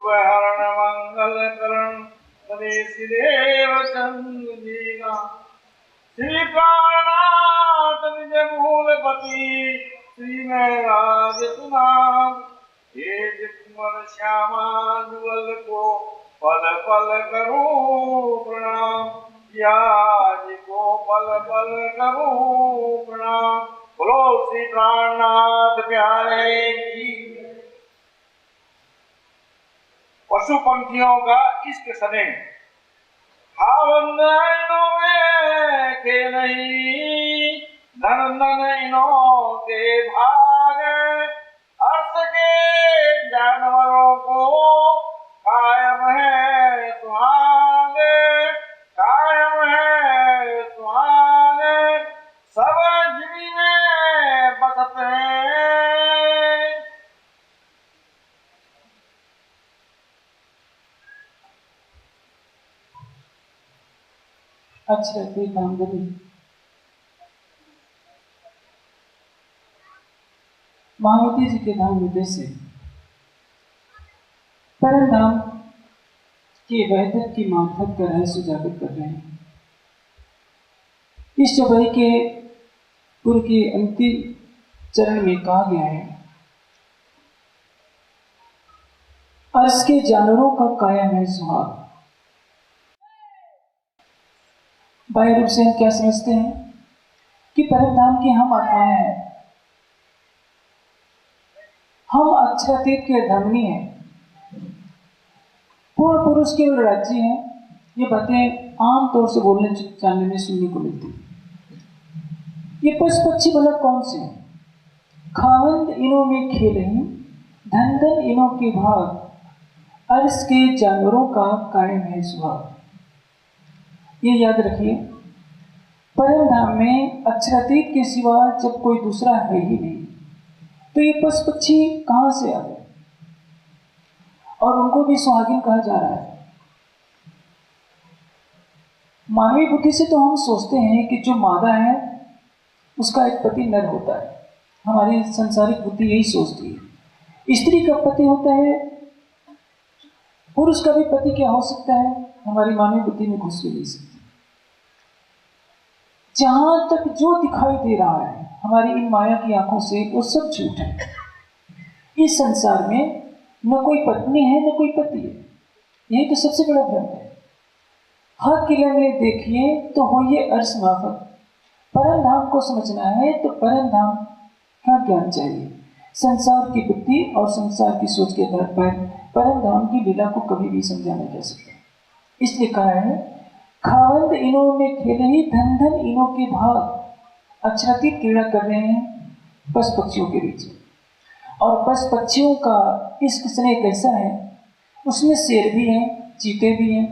हरण मंगल करण स्वदेशी देव चंद्र जीगा श्री प्राणनाथ निज मूलपति श्री महराज सुनाम हे जितमल श्यामा जुगल को पल पल करूं प्रणाम याज को पल पल करूं प्रणाम। बोलो श्री प्राणनाथ प्यारे की। पशु पंखियों का इष्ट सने हावंदनों में के नहीं धन धन इनों के भाग अर्थ के जानवरों को कायम है सुहाग कायम है सुहाग सब जीवी में बसते हैं। अच्छा कोई काम करें। महावती जी के धाम हृदय से परम धाम के वैदिक की मार्फत का रहस्य उजागर कर रहे हैं। इस चौपाई के पूर्व के अंतिम चरण में कहा गया है, अर्श के जानवरों का कायम है सुहाग। बाह्य रूप से हम क्या समझते हैं कि परम धाम की हम आत्माएं हैं, हम अक्षरातीत के धर्मी हैं, पूर्ण पुरुष के राज्य हैं। ये बातें आम तौर से बोलने जानने में सुनने को मिलती है। ये पशु पक्षी भला कौन से हैं? खावंद इनों में खेले धन धन इनों के भाग अर्श के जानवरों का कायम है सुहाग। ये याद रखिए, परम धाम में अक्षरातीत के सिवा जब कोई दूसरा है ही नहीं, तो ये पशु पक्षी कहां से आ गए? और उनको भी सुहागिन कहा जा रहा है। मानवीय बुद्धि से तो हम सोचते हैं कि जो मादा है उसका एक पति नर होता है। हमारी संसारिक बुद्धि यही सोचती है। स्त्री का पति होता है, पुरुष का भी पति क्या हो सकता है, हमारी मानवीय बुद्धि में घुस भी नहीं सकती। जहां तक जो दिखाई दे रहा है हमारी इन माया की आंखों से, वो सब झूठ है। इस संसार में न कोई पत्नी है न कोई पति है, यही तो सबसे बड़ा भ्रम है। हर किले में देखिए तो होइए अर्श माफक। परम धाम को समझना है तो परम धाम का ज्ञान चाहिए। संसार की बुद्धि और संसार की सोच के आधार पर परम धाम की लीला को कभी भी समझा नहीं जा सकता। इसलिए कहा है, खावंद इनों में खेले ही धन धन इनों के भाग। अक्षरातीत क्रीड़ा कर रहे हैं पशु पक्षियों के बीच। और पशु पक्षियों का इश्क स्नेह कैसा है, उसमें शेर भी हैं, चीते भी हैं,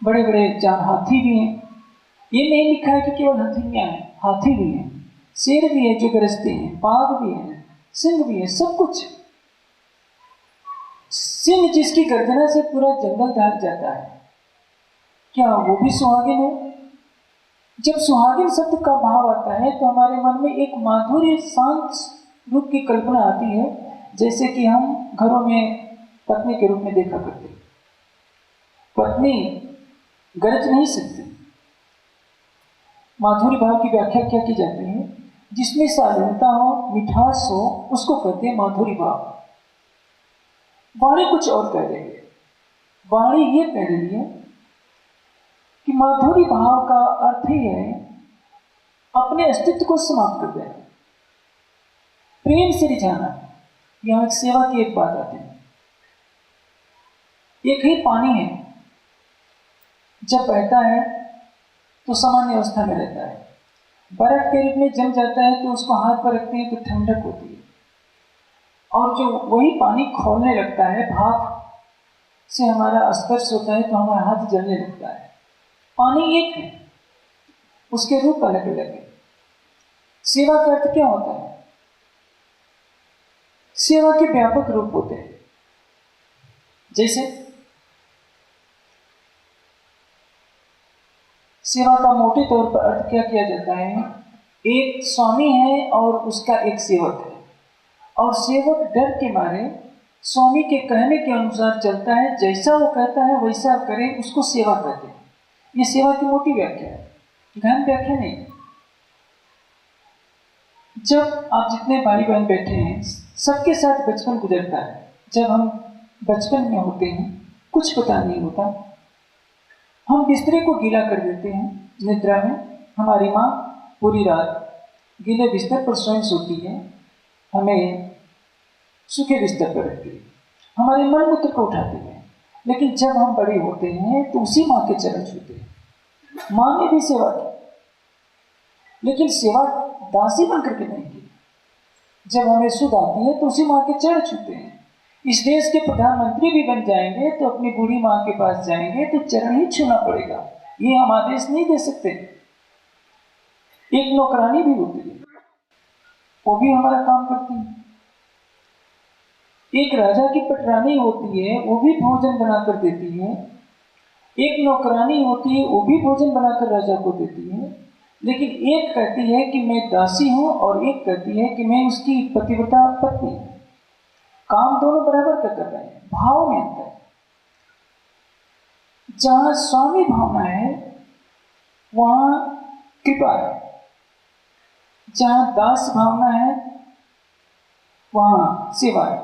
बड़े बड़े जान हाथी भी हैं। ये नहीं लिखा है कि केवल हथिनियां हैं, हाथी भी हैं, शेर भी है जो गरजते हैं, बाघ भी है, सिंह भी है, सब कुछ। सिंह जिसकी गर्जना से पूरा जंगल दहक जाता है, क्या वो भी सुहागिन है? जब सुहागिन शब्द का भाव आता है तो हमारे मन में एक माधुर्य शांत रूप की कल्पना आती है, जैसे कि हम घरों में पत्नी के रूप में देखा करते। पत्नी गरज नहीं सकती। माधुर्य भाव की व्याख्या क्या की जाती है? जिसमें शालीनता हो, मिठास हो, उसको कहते हैं माधुर्य भाव। वाणी कुछ और कह रही है। वाणी ये कह रही है कि माधुर्य भाव का अर्थ ही है अपने अस्तित्व को समाप्त कर देना, प्रेम से रिझाना। यहां सेवा की एक बात आती है। एक ही पानी है, जब बहता है तो सामान्य अवस्था में रहता है, बर्फ के रूप में जम जाता है तो उसको हाथ पर रखते हैं तो ठंडक होती है। और जो वही पानी खौलने लगता है, भाप से हमारा स्पर्श होता है तो हमारा हाथ जलने लगता है। पानी एक है, उसके रूप अलग अलग है। सेवा का अर्थ क्या होता है? सेवा के व्यापक रूप होते हैं। जैसे सेवा का मोटे तौर पर अर्थ क्या किया जाता है? एक स्वामी है और उसका एक सेवक है, और सेवक डर के मारे स्वामी के कहने के अनुसार चलता है, जैसा वो कहता है वैसा करे, उसको सेवा कहते हैं। ये सेवा की मोटी व्याख्या है, गहन व्याख्या नहीं। जब आप जितने भाई बहन बैठे हैं, सबके साथ बचपन गुजरता है। जब हम बचपन में होते हैं, कुछ पता नहीं होता, हम बिस्तरे को गीला कर देते हैं। निद्रा में हमारी माँ पूरी रात गीले बिस्तर पर स्वयं सोती है, हमें सूखे बिस्तर पर रखती है, हमारे मल मूत्र को उठाती है। लेकिन जब हम बड़े होते हैं तो उसी माँ के चरण छूते हैं। माँ ने भी सेवा की, लेकिन सेवा दासी बन करके नहीं की। जब हमें सुध आती है तो उसी माँ के चरण छूते हैं। इस देश के प्रधानमंत्री भी बन जाएंगे तो अपनी बूढ़ी माँ के पास जाएंगे तो चरण ही छूना पड़ेगा, ये हम आदेश नहीं दे सकते। एक नौकरानी भी होती है, वो भी हमारा काम करती है। एक राजा की पटरानी होती है, वो भी भोजन बनाकर देती है। एक नौकरानी होती है, वो भी भोजन बनाकर राजा को देती है। लेकिन एक कहती है कि मैं दासी हूं और एक कहती है कि मैं उसकी पतिव्रता पत्नी हूं। काम दोनों बराबर का कर रहे हैं, भाव में अंतर है। जहां स्वामी भावना है वहां कृपा है, जहां दास भावना है वहां सेवा है।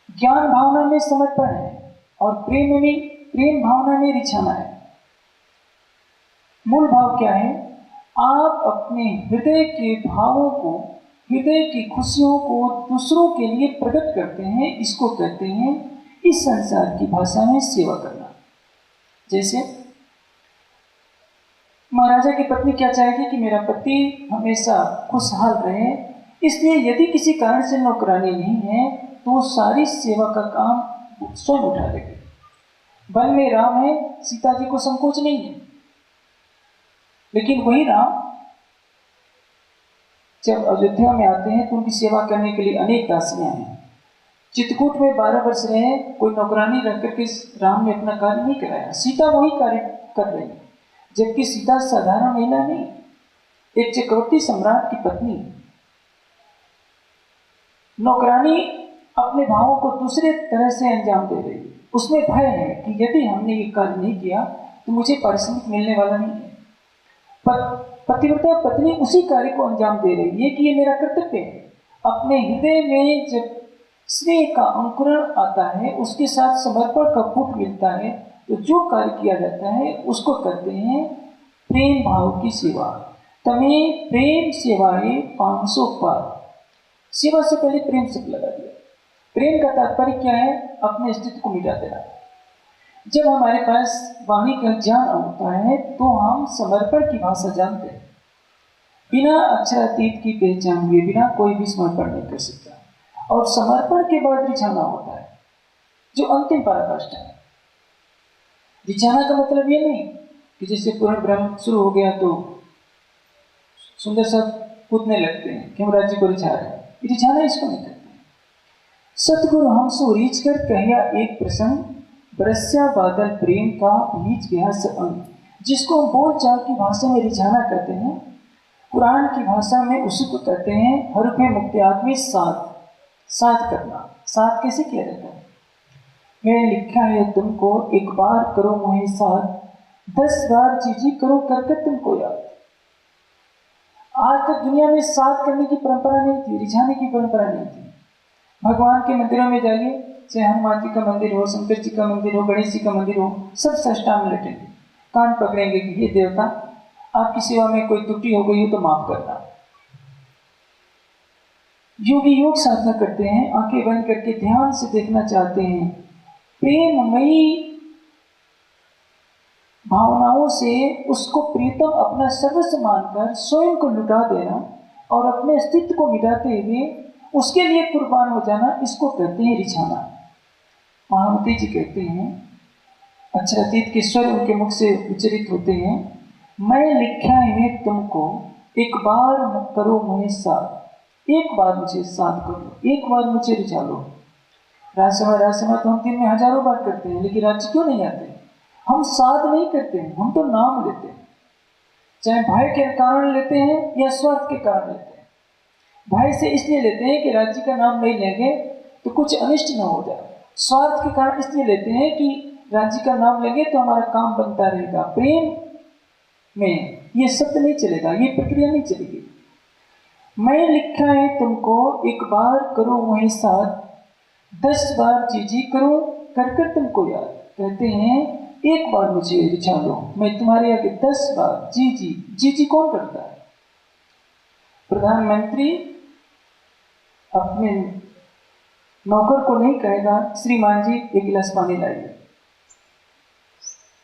ज्ञान भावना में समर्पण है और प्रेम भावना में रिझाना है। मूल भाव क्या है? आप अपने हृदय के भावों को, हृदय की खुशियों को दूसरों के लिए प्रकट करते हैं, इसको कहते हैं इस संसार की भाषा में सेवा करना। जैसे महाराजा की पत्नी क्या चाहेगी कि मेरा पति हमेशा खुशहाल रहे, इसलिए यदि किसी कारण से नौकरानी नहीं है तो सारी सेवा का काम स्वयं उठा लेगी। वन में राम है, सीता जी को संकोच नहीं है, लेकिन वही राम जब अयोध्या में आते हैं तो उनकी सेवा करने के लिए अनेक दासियां हैं। चित्रकूट में 12 वर्ष रहे, कोई नौकरानी रख करके राम ने अपना कार्य नहीं कराया, सीता वही कार्य कर रही है। जबकि सीता साधारण महिला नहीं, एक चक्रवर्ती सम्राट की पत्नी। नौकरानी अपने भावों को दूसरे तरह से अंजाम दे रही है। उसमें भय है कि यदि हमने ये कार्य नहीं किया तो मुझे पारिश्रमिक मिलने वाला नहीं है। पतिव्रता पत्नी उसी कार्य को अंजाम दे रही है कि ये मेरा कर्तव्य है। अपने हृदय में जब स्नेह का अंकुरण आता है, उसके साथ समर्पण का फूट मिलता है, तो जो कार्य किया जाता है उसको कहते हैं प्रेम भाव की सेवा। तमें प्रेम सेवाए 500 पार। सेवा से पहले प्रेम शब्द लगा दिया। प्रेम का तात्पर्य क्या है? अपने अस्तित्व को मिटा देना। जब हमारे पास वाणी का ज्ञान होता है तो हम समर्पण की भाषा जानते हैं। बिना अक्षरातीत की पहचान हुए बिना कोई भी समर्पण नहीं कर सकता। और समर्पण के बाद रिझाना होता है, जो अंतिम पराकाष्ठा है। रिझाना का मतलब ये नहीं कि जैसे पूर्ण ब्रह्म शुरू हो गया तो सुंदर सब कूदने लगते हैं कि हम राज्य को रिझा रहे हैं। रिझाना इसको नहीं कहते। सतगुरु हमसो रीझ कर कहिया एक प्रसंग, बरस्या बादल प्रेम का भीज गया संग। जिसको हम बोल चाल की भाषा में रिझाना कहते हैं, पुराण की भाषा में उसी को कहते हैं हरुपे मुक्त्याग में साथ करना। साथ कैसे किया जाता है? मैंने लिखा है तुमको एक बार करो मुझे साथ, 10 बार चीजी करो करके तुमको याद। आज तक दुनिया में साथ करने की परंपरा नहीं थी, रिझाने की परंपरा नहीं थी। भगवान के मंदिरों में जाइए, चाहे हनुमान जी का मंदिर हो, शंकर जी का मंदिर हो, गणेश जी का मंदिर हो, सब साष्टांग लेटेंगे, कान पकड़ेंगे कि ये देवता आपकी सेवा में कोई त्रुटि हो गई हो तो माफ करना। योगी योग साधना करते हैं, आंखें बंद करके ध्यान से देखना चाहते हैं। प्रेममयी भावनाओं से उसको प्रीतम अपना सर्वस्व मानकर स्वयं को लुटा देना और अपने अस्तित्व को मिटाते हुए उसके लिए कुर्बान हो जाना, इसको कहते हैं रिझाना। महामती जी कहते हैं, अक्षरातीत के स्वर उनके मुख से उच्चरित होते हैं, मैं लिखा है तुमको एक बार करो मुझे साथ, एक बार मुझे साथ करो, एक बार मुझे रिझा लो। राजसभा तो हम दिन में हजारों बार करते हैं, लेकिन राज्य क्यों नहीं आते? हम साथ नहीं करते हैं, हम तो नाम लेते हैं। चाहे भय के कारण लेते हैं या स्वार्थ के कारण लेते हैं। भय से इसलिए लेते हैं कि राज्य का नाम नहीं लेंगे तो कुछ अनिष्ट न हो जाए। स्वार्थ के कारण इसलिए लेते हैं कि राज्य का नाम लगे तो हमारा काम बनता रहेगा। प्रेम में ये शब्द नहीं चलेगा, ये प्रक्रिया नहीं चलेगी। मैं लिखा है तुमको, एक बार करो वही साथ, 10 बार जी जी करो, कर कर तुमको याद। कहते हैं एक बार मुझे रिझा लो, मैं तुम्हारे आगे 10 बार जी जी। जी जी कौन करता है? प्रधानमंत्री अपने नौकर को नहीं कहेगा श्रीमान जी एक गिलास पानी लाइए।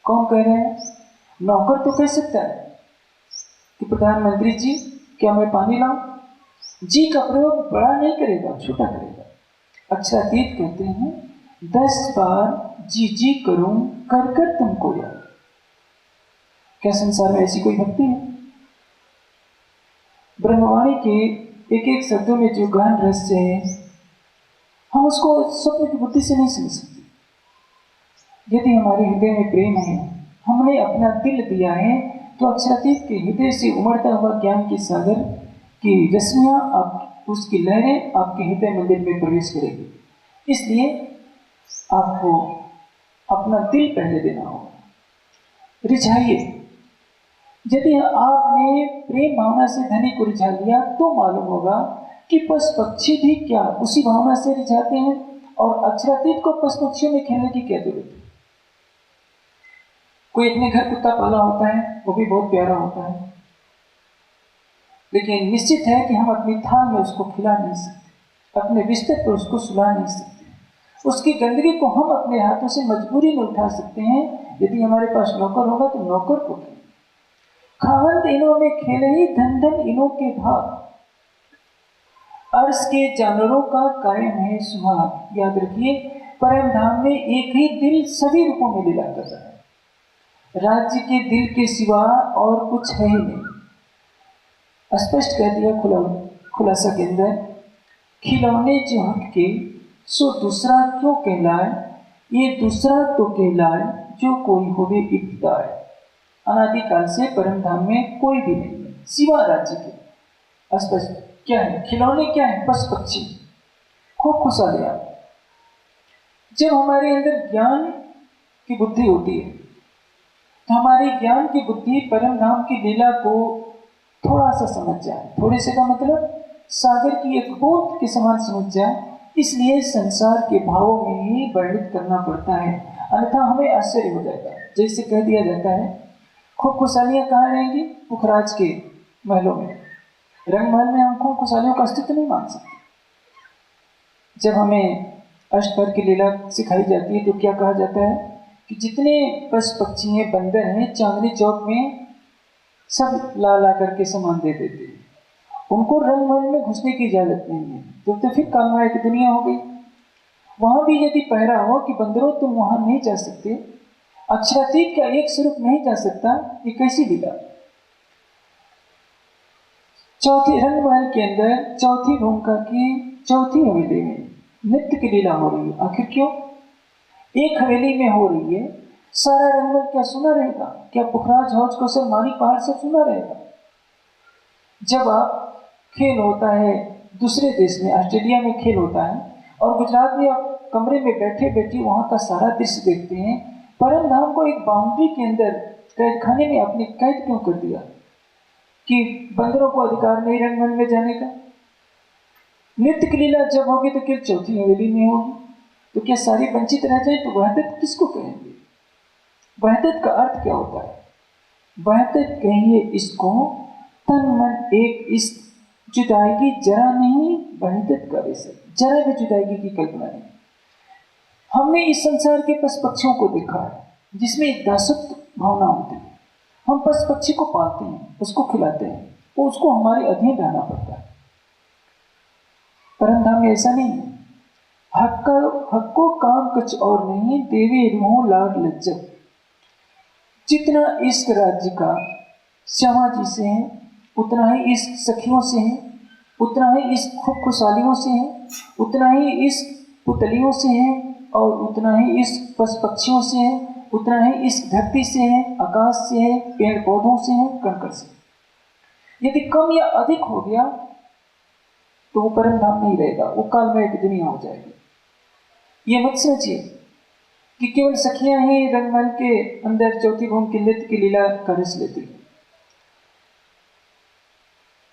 कौन कह रहे हैं? नौकर तो कह सकता है कि प्रधानमंत्री जी क्या मैं पानी लाऊं? जी का प्रयोग बड़ा नहीं करेगा, छोटा करेगा। अक्षरातीत कहते हैं 10 बार जी जी करूं, कर कर तुमको याद। क्या संसार में ऐसी कोई भक्ति है? ब्रह्मवाणी के एक एक शब्दों में जो गहन रहस्य है, हम उसको स्वप्न की बुद्धि से नहीं समझ सकते। यदि हमारे हृदय में प्रेम है, हमने अपना दिल दिया है, तो अक्षरातीत के हृदय से उमड़ता हुआ ज्ञान की सागर की रश्मियां, आप उसकी लहरें आपके हृदय मंदिर में प्रवेश करेगी। इसलिए आपको अपना दिल पहले देना होगा। रिझाइए। यदि आपने प्रेम भावना से धनी को रिझा लिया तो मालूम होगा कि पशु पक्षी भी क्या उसी भावना से रिझाते हैं। और अक्षरातीत को पशु पक्षियों में खेलने की क्या जरूरत है? कोई अपने घर कुत्ता पाला होता है, वो भी बहुत प्यारा होता है, लेकिन निश्चित है कि हम अपनी थाल में उसको खिला नहीं सकते, अपने बिस्तर पर उसको सुला नहीं सकते। उसकी गंदगी को हम अपने हाथों से मजबूरी में उठा सकते हैं। यदि हमारे पास नौकर होगा तो नौकर को खावंत इनों में खेले ही धन धन इनों के भाग, अर्श के जानवरों का कायम है सुहाग। याद रखिए, परम धाम में एक ही दिल सभी रूपों में लीला कर रहा है। राज्य के दिल के सिवा और कुछ है ही नहीं। स्पष्ट कह दिया खुलासा के अंदर, खिलौने जो हक के सो दूसरा क्यों कहलाए, ये दूसरा तो कहलाए जो कोई होवे इब्तिदाए। अनादिकाल से परम धाम में कोई भी नहीं है सिवा राज्य के। स्पष्ट क्या है? खिलौने क्या है? पशु पक्षी, खूब खुशहालियां। जब हमारे अंदर ज्ञान की बुद्धि होती है तो हमारी ज्ञान की बुद्धि परम धाम की लीला को थोड़ा सा समझ जाए। थोड़े से का मतलब सागर की एक बूंद के समान समझ जाए। इसलिए संसार के भावों में ही वर्णित करना पड़ता है, अन्यथा हमें आश्चर्य हो जाएगा। जैसे कह दिया जाता है खूब खुशहालियां कहाँ रहेंगी? पुखराज के महलों में। रंगमहल में हम खूब खुशहालियों का अस्तित्व नहीं मान सकते। जब हमें अष्टभर की लीला सिखाई जाती है तो क्या कहा जाता है कि जितने पशु पक्षी हैं, बंदर हैं, चांदनी चौक में सब ला ला करके सामान दे देते हैं। उनको रंगमहल में घुसने की इजाजत नहीं है। तो फिर कालमाया की दुनिया हो गई। वहां भी यदि पहरा हो कि बंदरों तुम वहां नहीं जा सकते, अक्षरातीत का एक स्वरूप नहीं जा सकता, ये कैसी लीला? चौथी रंगमहल के अंदर चौथी भूमिका की चौथी हवेली में नृत्य की लीला हो रही है। आखिर क्यों? एक हवेली में हो रही है, सारा रंगमहल क्या सुना रहेगा? क्या पुखराज, हौज, कौशल, मानी, पहाड़ सब सुना रहेगा? जब आप खेल होता है दूसरे देश में, ऑस्ट्रेलिया में खेल होता है, और गुजरात में आप कमरे में बैठे बैठे वहां का सारा दृश्य देखते हैं, परम धाम को एक बाउंड्री के अंदर कैद खाने में अपने कैद क्यों कर दिया कि बंदरों को अधिकार नहीं रंगमंच में जाने का? नृत्य की लीला जब होगी तो केवल चौथी हवेली में होगी, तो क्या सारी वंचित रह जाए? तो वहदत किसको कहेंगे? वहदत का अर्थ क्या होता है? वहदत कहिए इसको तन मन एक, इस जुदाई जरा नहीं वहदत का विषय, जरा भी जुदाई की कल्पना नहीं। हमने इस संसार के पशु पक्षियों को देखा है जिसमें एक दासत्व भावना होती है। हम पशु पक्षी को पालते हैं, उसको खिलाते हैं, तो उसको हमारे अधीन रहना पड़ता है। परम धाम में ऐसा नहीं है। हक को काम कुछ और नहीं, देवे रूहों लाड लज्जत। जितना इश्क राज्य का श्यामा जी से है, उतना ही इश्क सखियों से है, उतना ही इश्क खूब खुशहालियों से है, उतना ही इश्क पुतलियों से है, और उतना ही इश्क पशु पक्षियों से है, उतना ही इश्क धरती से है, आकाश से है, पेड़ पौधों से है, कंकड़ से। यदि कम या अधिक हो गया तो वो परम धाम नहीं रहेगा, वो कालमय की दुनिया हो जाएगी। ये मत समझिए कि केवल सखियां ही रंगमहल के अंदर चौथी भौम की नृत्य की लीला का रस लेती।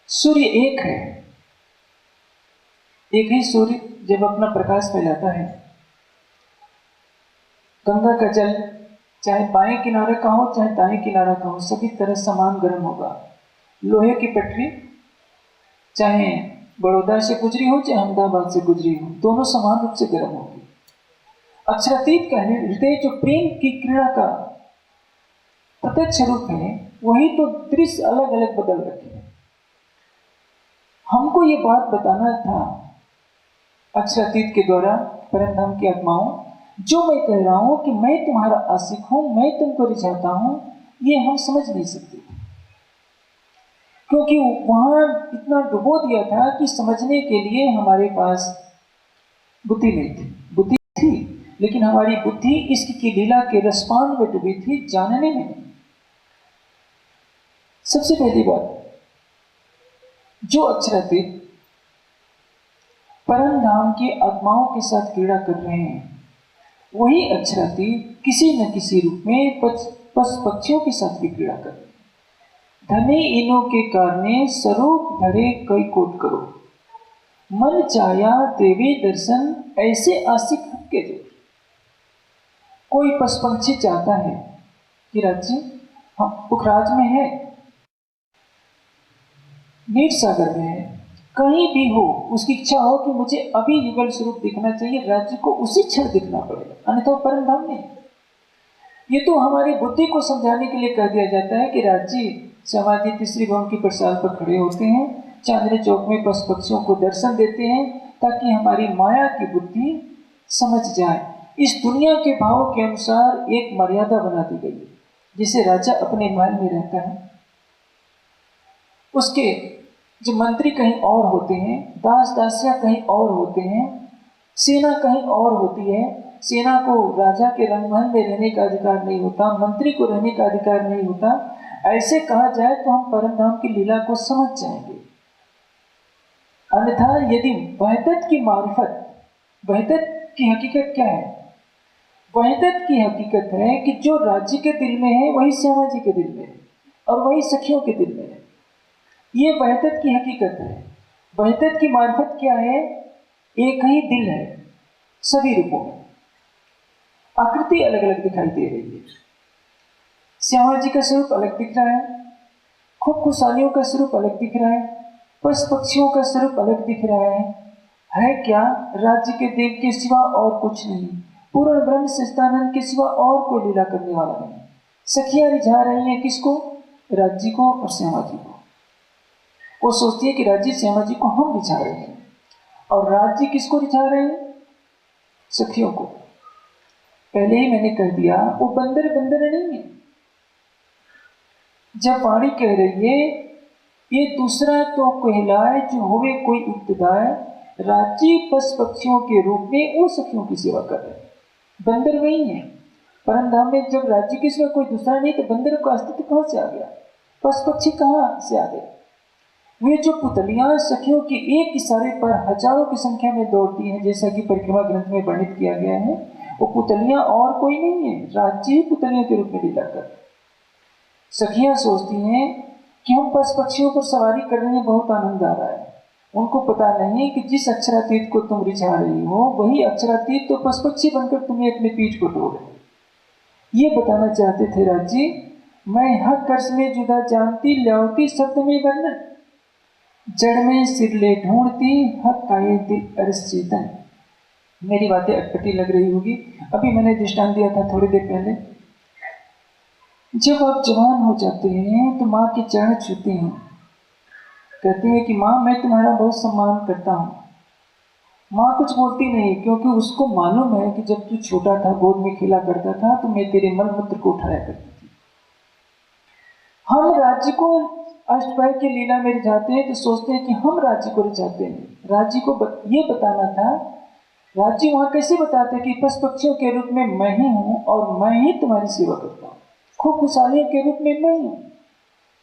सूर्य एक है, एक ही सूर्य जब अपना प्रकाश फैलाता है, गंगा का जल चाहे बाएं किनारे का हो चाहे दाएं किनारे का हो, सभी तरह समान गर्म होगा। लोहे की पटरी चाहे बड़ौदा से गुजरी हो चाहे अहमदाबाद से गुजरी हो, दोनों समान रूप से गर्म होगी। अक्षरातीत का हृदय जो प्रेम की क्रीड़ा का प्रत्यक्ष रूप है, वही तो दृश्य अलग अलग बदल रखे हैं। हमको ये बात बताना था अक्षरातीत के द्वारा परमधाम की आत्माओं, जो मैं कह रहा हूं कि मैं तुम्हारा आशिक हूं, मैं तुमको रिझाता हूं, ये हम समझ नहीं सकते, क्योंकि वहां इतना डुबो दिया था कि समझने के लिए हमारे पास बुद्धि नहीं थी। बुद्धि थी लेकिन हमारी बुद्धि इसकी लीला के रसपान में डूबी थी, जानने में नहीं। सबसे पहली बात, जो अक्षरातीत परम धाम की आत्माओं के साथ क्रीड़ा कर रहे हैं, वही अक्षरातीत किसी न किसी रूप में पशु पक्षियों के साथ भी क्रीड़ा कर रहे हैं। धने इनो के कारणे स्वरूप धरे कई कोट करो, मन चाया देवी दर्शन ऐसे आशिक हक्के दो। कोई पशु पंछी चाहता है कि राज्य हम पुखराज में है, नीर सागर में है, कहीं भी हो, उसकी इच्छा हो कि मुझे अभी युगल स्वरूप दिखना चाहिए, राज्य को उसी क्षण दिखना पड़ेगा, अन्यथा परम धाम नहीं। ये तो हमारी बुद्धि को समझाने के लिए कह दिया जाता है कि राज्य समाधि तीसरी भवन की प्रसाद पर खड़े होते हैं, चांदनी चौक में पशु पक्षियों को दर्शन देते हैं, ताकि हमारी माया की बुद्धि समझ जाए। इस दुनिया के भाव के अनुसार एक मर्यादा बना दी गई है, जिसे राजा अपने महल में रहता है, उसके जो मंत्री कहीं और होते हैं, दास दासियां कहीं और होते हैं, सेना कहीं और होती है। सेना को राजा के रंगमहल में रहने का अधिकार नहीं होता, मंत्री को रहने का अधिकार नहीं होता। ऐसे कहा जाए तो हम परमधाम की लीला को समझ जाएंगे। अन्यथा यदि वहदत की मारिफत, वहदत की हकीकत क्या है? वहदत की हकीकत है कि जो राज्य के दिल में है वही श्यामा जी के दिल में है और वही सखियों के दिल में है। ये वहदत की हकीकत है। वहदत की मार्फत क्या है? एक ही दिल है सभी रूपों में, आकृति अलग अलग दिखाई दे रही है। श्यामा जी का स्वरूप अलग दिख रहा है, खूब खुशहालियों का स्वरूप अलग दिख रहा है, पशु पक्षियों का स्वरूप अलग दिख रहा है क्या? राज्य के देव के सिवा और कुछ नहीं, पूर्ण ब्रह्म सच्चिदानंद के सिवा और कोई लीला करने वाला नहीं। सखियां रिझा रही हैं किसको? राज्य को और श्यामा जी को। वो सोचती है कि राज्य श्यामा जी को हम रिझा रहे हैं, और राज्य किसको रिझा रहे हैं? सखियों को। पहले ही मैंने कह दिया, वो बंदर बंदर नहीं है। जब वाणी कह रही है ये दूसरा तो कहलाए जो होवे कोई इब्तदाए, राज्य पशु पक्षियों के रूप में वो सखियों की सेवा कर रहे हैं, बंदर वही है। परम धाम में जब राज्य के सिवा कोई दूसरा नहीं, तो बंदर का अस्तित्व कहां से आ गया? पशु पक्षी कहां से आ गए? वे जो पुतलियां सखियों के एक इशारे पर हजारों की संख्या में दौड़ती हैं, जैसा कि परिक्रमा ग्रंथ में वर्णित किया गया है, वो पुतलियां और कोई नहीं है, राज्य ही पुतलियों के रूप में लीला कर। सखियां सोचती हैं कि हम पशु पक्षियों पर सवारी करने में बहुत आनंद आ रहा है। उनको पता नहीं कि जिस अक्षरातीत को तुम रिझा रही हो, वही अक्षरातीत तो पशु पक्षी बनकर तुम्हें अपनी पीठ को तोड़ रहे। ये बताना चाहते थे राज्य, मैं हर कर्ष में जुदा जानती, ल्यावती शब्द में वर्णन, जड़ में सिरले ढूंढती, हक आए दिल अरस चेतन। मेरी बातें अटपटी लग रही होगी। अभी मैंने दृष्टांत दिया था थोड़ी देर पहले, जब आप जवान हो जाते हैं तो माँ के चरण छूते हैं, कहते हैं कि माँ मैं तुम्हारा बहुत सम्मान करता हूँ। माँ कुछ बोलती नहीं, क्योंकि उसको मालूम है कि जब तू छोटा था, गोद में खेला करता था, तो मैं तेरे मल मूत्र को उठाया करती थी। हम राज्य को अष्टभय की लीला में रिझाते हैं तो सोचते हैं कि हम राज्य को रिझाते हैं। राज्य को ये बताना था, राज्य वहां कैसे बताते हैं कि पशु पक्षियों के रूप में मैं ही हूं और मैं ही तुम्हारी सेवा करता हूं, खूब खुशहालियों के रूप में मैं हूं।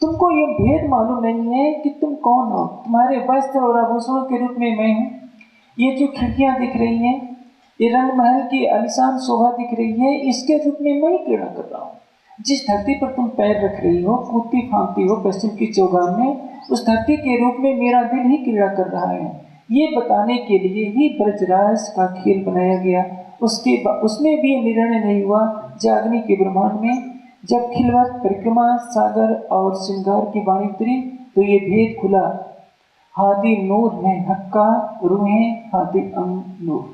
तुमको ये भेद मालूम नहीं है कि तुम कौन हो। तुम्हारे वस्त्र और आभूषणों के रूप में मैं हूं। ये जो खिड़कियां दिख रही हैं, ये रंगमहल की आलीशान शोभा दिख रही है, इसके रूप में मैं ही क्रीड़ा कर रहा हूँ। जिस धरती पर तुम पैर रख रही हो, कूदती फांकती हो पश्चिम की चौगान में, उस धरती के रूप में मेरा दिल ही क्रीड़ा कर रहा है। ये बताने के लिए ही ब्रजराज का खेल बनाया गया। उसमें भी निर्णय नहीं हुआ जागनी के ब्रह्मांड में। जब खिलवत परिक्रमा सागर और श्रृंगार की वाणी उतरी तो ये भेद खुला, हादी नूर में हक्का रूहें हादी अंग नूर।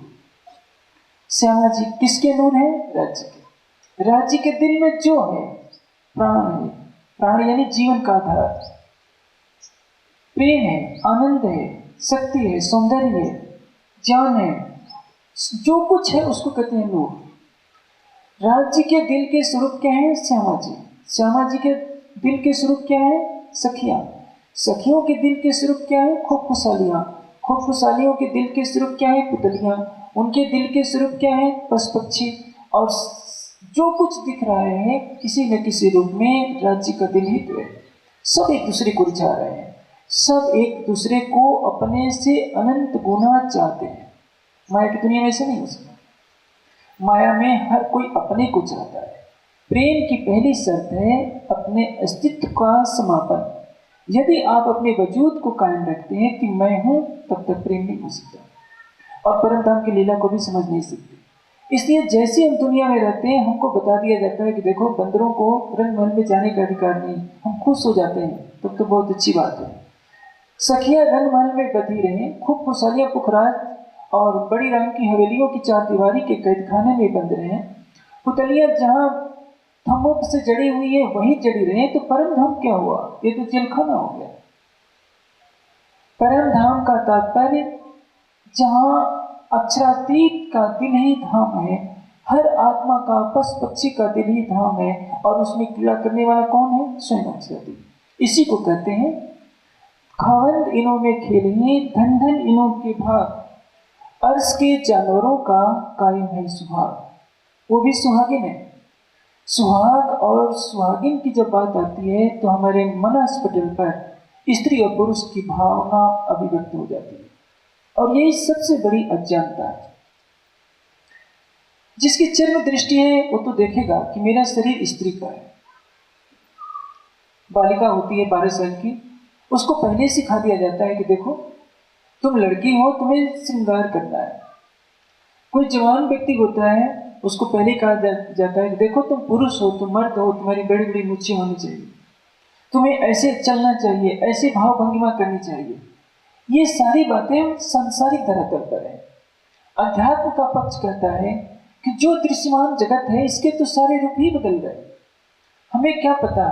श्यामा जी किसके नूर है? राज्य के। राज्य के दिल में जो है प्राण है, प्राण यानी जीवन का आधार, प्रेम है, आनंद है, शक्ति है, सौंदर्य है, ज्ञान है, जो कुछ है उसको कहते हैं नूर। राज्य के दिल के स्वरूप क्या है? श्यामा जी। श्यामा जी के दिल के स्वरूप क्या है? सखियां। सखियों के दिल के स्वरूप क्या है? खूब खुशहालियां। खूब खुशहालियों के दिल के स्वरूप क्या है? पुतलियां। उनके दिल के स्वरूप क्या है? पशु पक्षी। और जो कुछ दिख रहा है किसी न किसी रूप में राज्य का दिल ही तो है। सब एक दूसरे को रिझा रहे हैं, सब एक दूसरे को अपने से अनंत गुना चाहते हैं। माया की दुनिया में ऐसे नहीं हो सकता। माया में हर कोई अपने को चाहता है। प्रेम की पहली शर्त है अपने अस्तित्व का समापन। यदि आप अपने वजूद को कायम रखते हैं कि मैं हूं, तब तक प्रेम नहीं हो सकता और परम धाम की लीला को भी समझ नहीं सकते। इसलिए जैसे हम दुनिया में रहते हैं हमको बता दिया जाता है कि देखो बंदरों को रंगमहल में जाने का अधिकार नहीं, हम खुश हो जाते हैं तब तो बहुत अच्छी बात है। सखियां रंगमहल में बधी रहें, खूब खुशहालियां पुखराज और बड़ी रंग की हवेलियों की चारदीवारी के कैदखाने में बंद रहे। पुतलियां जहां थम्मों से जड़ी हुई है वहीं जड़ी रहे, तो परम धाम क्या हुआ? ये तो जेलखाना हो गया। परम धाम का तात्पर्य जहां अक्षरातीत का दिल ही धाम है, हर आत्मा का पशु पक्षी का दिल ही धाम है, और उसमें क्रीड़ा करने वाला कौन है? स्वयं अक्षरातीत। इसी को कहते हैं खावंद इनों में खेलेंगे धन धन इनों के भाग, अर्श के जानवरों का कायम है सुहाग। वो भी सुहागिन है। सुहाग और सुहागिन की जब बात आती है तो हमारे मनस्पटल पर स्त्री और पुरुष की भावना अभिव्यक्त हो जाती है, और यही सबसे बड़ी अज्ञानता है। जिसकी चर्म दृष्टि है वो तो देखेगा कि मेरा शरीर स्त्री का है। बालिका होती है 12 साल की, उसको पहले सिखा दिया जाता है कि देखो तुम लड़की हो, तुम्हें श्रृंगार करना है। कोई जवान व्यक्ति होता है उसको पहले कहा जाता है कि देखो तुम पुरुष हो, तुम मर्द हो, तुम्हारी बड़ी बड़ी मूछें होनी चाहिए, तुम्हें ऐसे चलना चाहिए, ऐसे भाव भंगिमा करनी चाहिए। ये सारी बातें सांसारिक धरातल पर है। अध्यात्म का पक्ष कहता है कि जो दृश्यमान जगत है इसके तो सारे रूप ही बदल गए। हमें क्या पता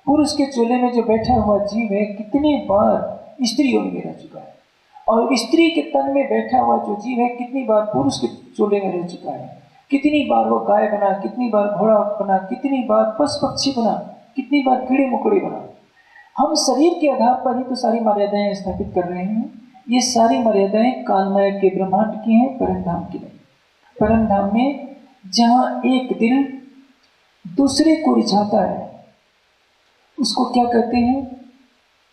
पुरुष के चोले में जो बैठा हुआ जीव है कितनी बार स्त्रियों में रह चुका है, और स्त्री के तन में बैठा हुआ जो जीव है कितनी बार पुरुष के चोले में रह चुका है। कितनी बार वो गाय बना, कितनी बार घोड़ा बना, कितनी बार पशु पक्षी बना, कितनी बार कीड़े मकोड़े बना। हम शरीर के आधार पर ही तो सारी मर्यादाएं स्थापित कर रहे हैं। ये सारी मर्यादाएं कालमाया के ब्रह्मांड की हैं, परम धाम की नहीं। परम धाम में जहां एक दिल दूसरे को रिझाता है उसको क्या कहते हैं?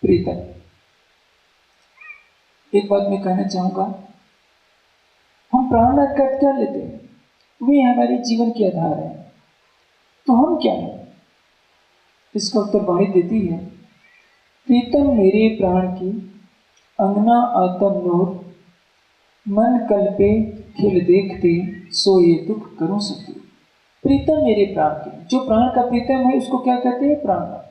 प्रीतम। एक बात मैं कहना चाहूंगा, हम प्राणनाथ का अर्थ क्या लेते हैं? वे हमारे जीवन के आधार है, तो हम क्या है? इसका उत्तर वाणी देती है, प्रीतम मेरे प्राण की अंगना आतम नूर, मन कल्पे खिल देखते सोए दुख करूं सके। प्रीतम मेरे प्राण की, जो प्राण का प्रीतम है उसको क्या कहते हैं? प्राणनाथ।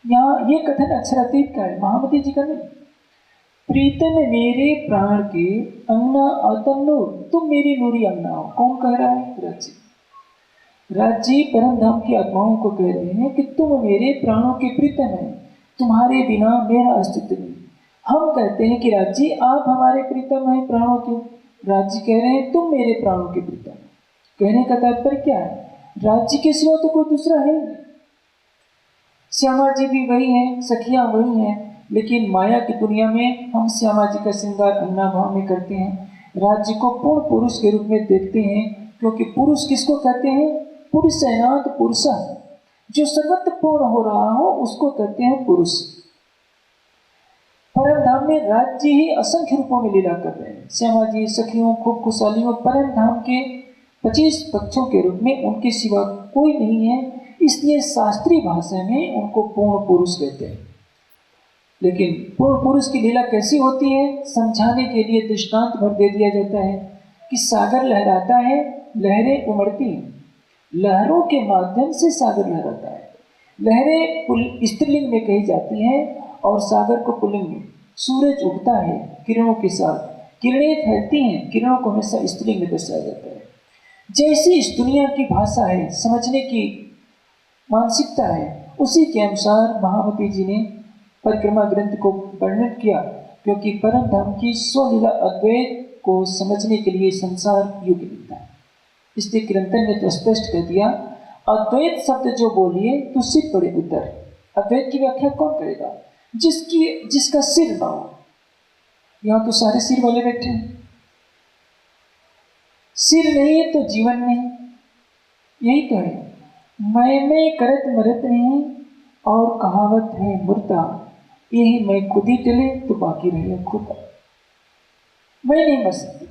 यहाँ ये कथन अक्षरातीत का है, महामती जी का नहीं। प्रीतम मेरे प्राण के अंगना आतम नूर, तुम मेरी नूरी अंगना हो। कौन कह रहा है? राज्य। राज्य परम धाम की आत्माओं को कह रहे हैं कि तुम मेरे प्राणों के प्रीतम हैं, तुम्हारे बिना मेरा अस्तित्व नहीं। हम कहते हैं कि राज्य आप हमारे प्रीतम हैं प्राणों के। राज्य कह रहे हैं तुम मेरे प्राणों के प्रीतम। कहने का तात्पर्य क्या है? राज्य के सिवा तो कोई दूसरा है नहीं। श्यामा जी भी वही हैं, सखियां वही हैं, लेकिन माया की दुनिया में हम श्यामा जी का श्रृंगार अन्ना भाव में करते हैं। राज्य को पूर्ण पुरुष के रूप में देखते हैं, क्योंकि पुरुष किसको कहते हैं? पुरुष एनांत पुरुष, जो सर्वत्र पूर्ण हो रहा हो उसको कहते हैं पुरुष। परम धाम में राज्य ही असंख्य रूपों में लीला कर रहे हैं। श्यामा जी सखियों, खूब खुशहालियों, परम धाम के 25 पक्षों के रूप में उनके सिवा कोई नहीं है, इसलिए शास्त्रीय भाषा में उनको पूर्ण पुरुष कहते हैं। लेकिन पूर्ण पुरुष की लीला कैसी होती है, समझाने के लिए दृष्टांत भर दे दिया जाता है कि सागर लहराता है, लहरें उमड़ती हैं, लहरों के माध्यम से सागर लहराता है। लहरें स्त्रीलिंग में कही जाती हैं और सागर को पुल्लिंग में। सूरज उगता है किरणों के साथ, किरणें फैलती हैं, किरणों को हमेशा स्त्रीलिंग में दर्शाया जाता है। जैसी इस दुनिया की भाषा है, समझने की मानसिकता है, उसी के अनुसार महामती जी ने परिक्रमा ग्रंथ को वर्णन किया, क्योंकि परम धाम की स्वलीला अद्वैत को समझने के लिए संसार युग मिलता है। इसलिए कीर्तन ने तो स्पष्ट कर दिया, अद्वैत शब्द जो बोलिए तो सिर पड़े उतर। अद्वैत की व्याख्या कौन करेगा? जिसका सिर ना हो। यहां तो सारे सिर वाले बैठे हैं। सिर नहीं है तो जीवन नहीं, यही तो है। मैं करत मरत नहीं और कहावत है मुर्दा, यही मैं खुद ही टले तो बाकी रहे खुदा। मैं नहीं मर सकती,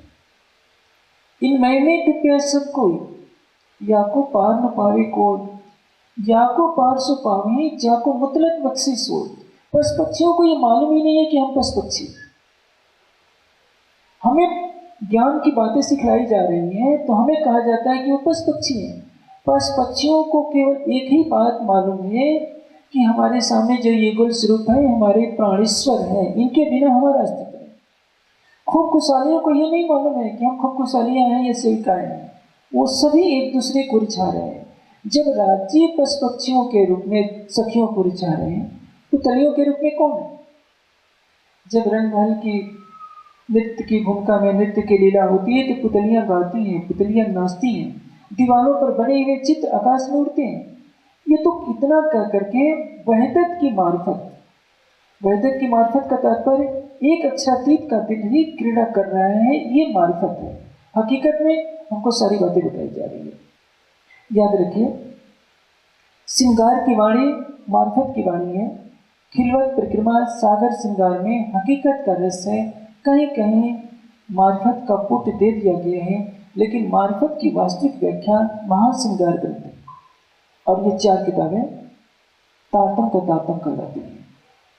इन मैंने डूबे सब कोई, या को पार न पावे कोई, या को पार सो पावे, जा को मुतलक बख्शी सोई। पशु पक्षियों को ये मालूम ही नहीं है कि हम पशु पक्षी। हमें ज्ञान की बातें सिखलाई जा रही हैं तो हमें कहा जाता है कि वो पशु पक्षी हैं। पशु पक्षियों को केवल एक ही बात मालूम है कि हमारे सामने जो ये गुल स्वरूप है, हमारे प्राणेश्वर हैं, इनके बिना हमारा अस्तित्व है। खूब खुशहालियों को ये नहीं मालूम है कि हम खूब खुशहालियाँ हैं या सेविकाएँ हैं। वो सभी एक दूसरे को रिझा रहे हैं। जब राज्य पशु पक्षियों के रूप में सखियों को रिझा रहे हैं तो तलियों के रूप में कौन है? जब रंग महल की नृत्य की भूमिका में नृत्य की लीला होती है तो पुतलियां गाती हैं, पुतलियां नाचती हैं, दीवारों पर बने हुए चित्र आकाश में उड़ते हैं। ये तो इतना कर करके वहदत की मार्फत का तात्पर्य एक अक्षरातीत का दिल ही क्रीड़ा कर रहा है, ये मार्फत है। हकीकत में हमको सारी बातें बताई जा रही है। याद रखिए, श्रृंगार की वाणी मार्फत की वाणी है। खिलवत परिक्रमा सागर श्रृंगार में हकीकत का रस है। कहीं कहीं मार्फत का पुट दे दिया गया है, लेकिन मार्फत की वास्तविक व्याख्या महाश्रृंगार ग्रंथ है। और ये 4 किताबें तारतम कहलाती हैं।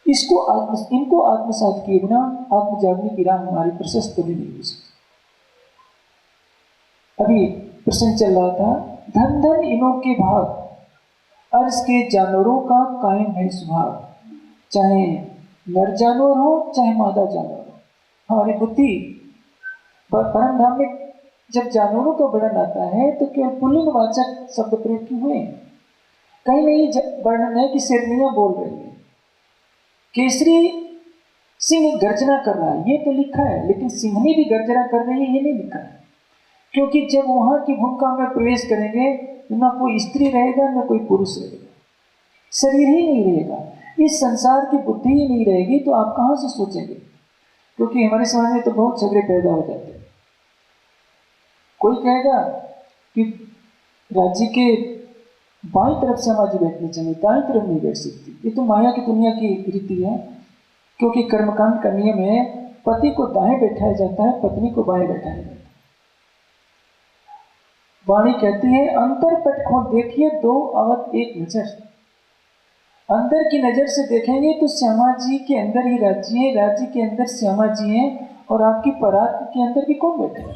इनको आत्मसात किए बिना आत्म जागने की राह हमारी प्रशस्त कभी नहीं हो सकती। अभी प्रसंग चल रहा था, धन धन इनों के भाग, अर्ज के जानवरों का कायम है स्वभाव। चाहे नर जानवर हो चाहे मादा जानवर हो, हमारी बुद्धि परम धाम में जब जानवरों का वर्णन आता है तो केवल पुल्लिंग वाचक शब्द प्रयोग किए हुए हैं। कहीं नहीं वर्णन है कि शेरनियां बोल रही है, केसरी सिंह गर्जना कर रहा है, ये तो लिखा है, लेकिन सिंहनी भी गर्जना कर रही है ये नहीं लिखा है। क्योंकि जब वहां की भूमिका में प्रवेश करेंगे तो ना कोई स्त्री रहेगा ना कोई पुरुष रहेगा, शरीर ही नहीं रहेगा, इस संसार की बुद्धि ही नहीं रहेगी, तो आप कहां से सोचेंगे? क्योंकि हमारे समाज में तो बहुत झगड़े पैदा हो जाते हैं। कोई कहेगा कि राज्य के बाईं तरफ से समाज बैठनी चाहिए, दाईं तरफ नहीं बैठ सकती, ये तो माया की दुनिया की रीति है। क्योंकि कर्मकांड का नियम है, पति को दाएं बैठाया जाता है, पत्नी को बाएं बैठाया जाता है। वाणी कहती है, अंतर पट खोल देखिए दो अवत एक नजर। अंदर की नजर से देखेंगे तो श्यामा जी के अंदर ही राज्य है, राज्य के अंदर श्यामा जी हैं, और आपकी परात के अंदर भी कौन बैठा है?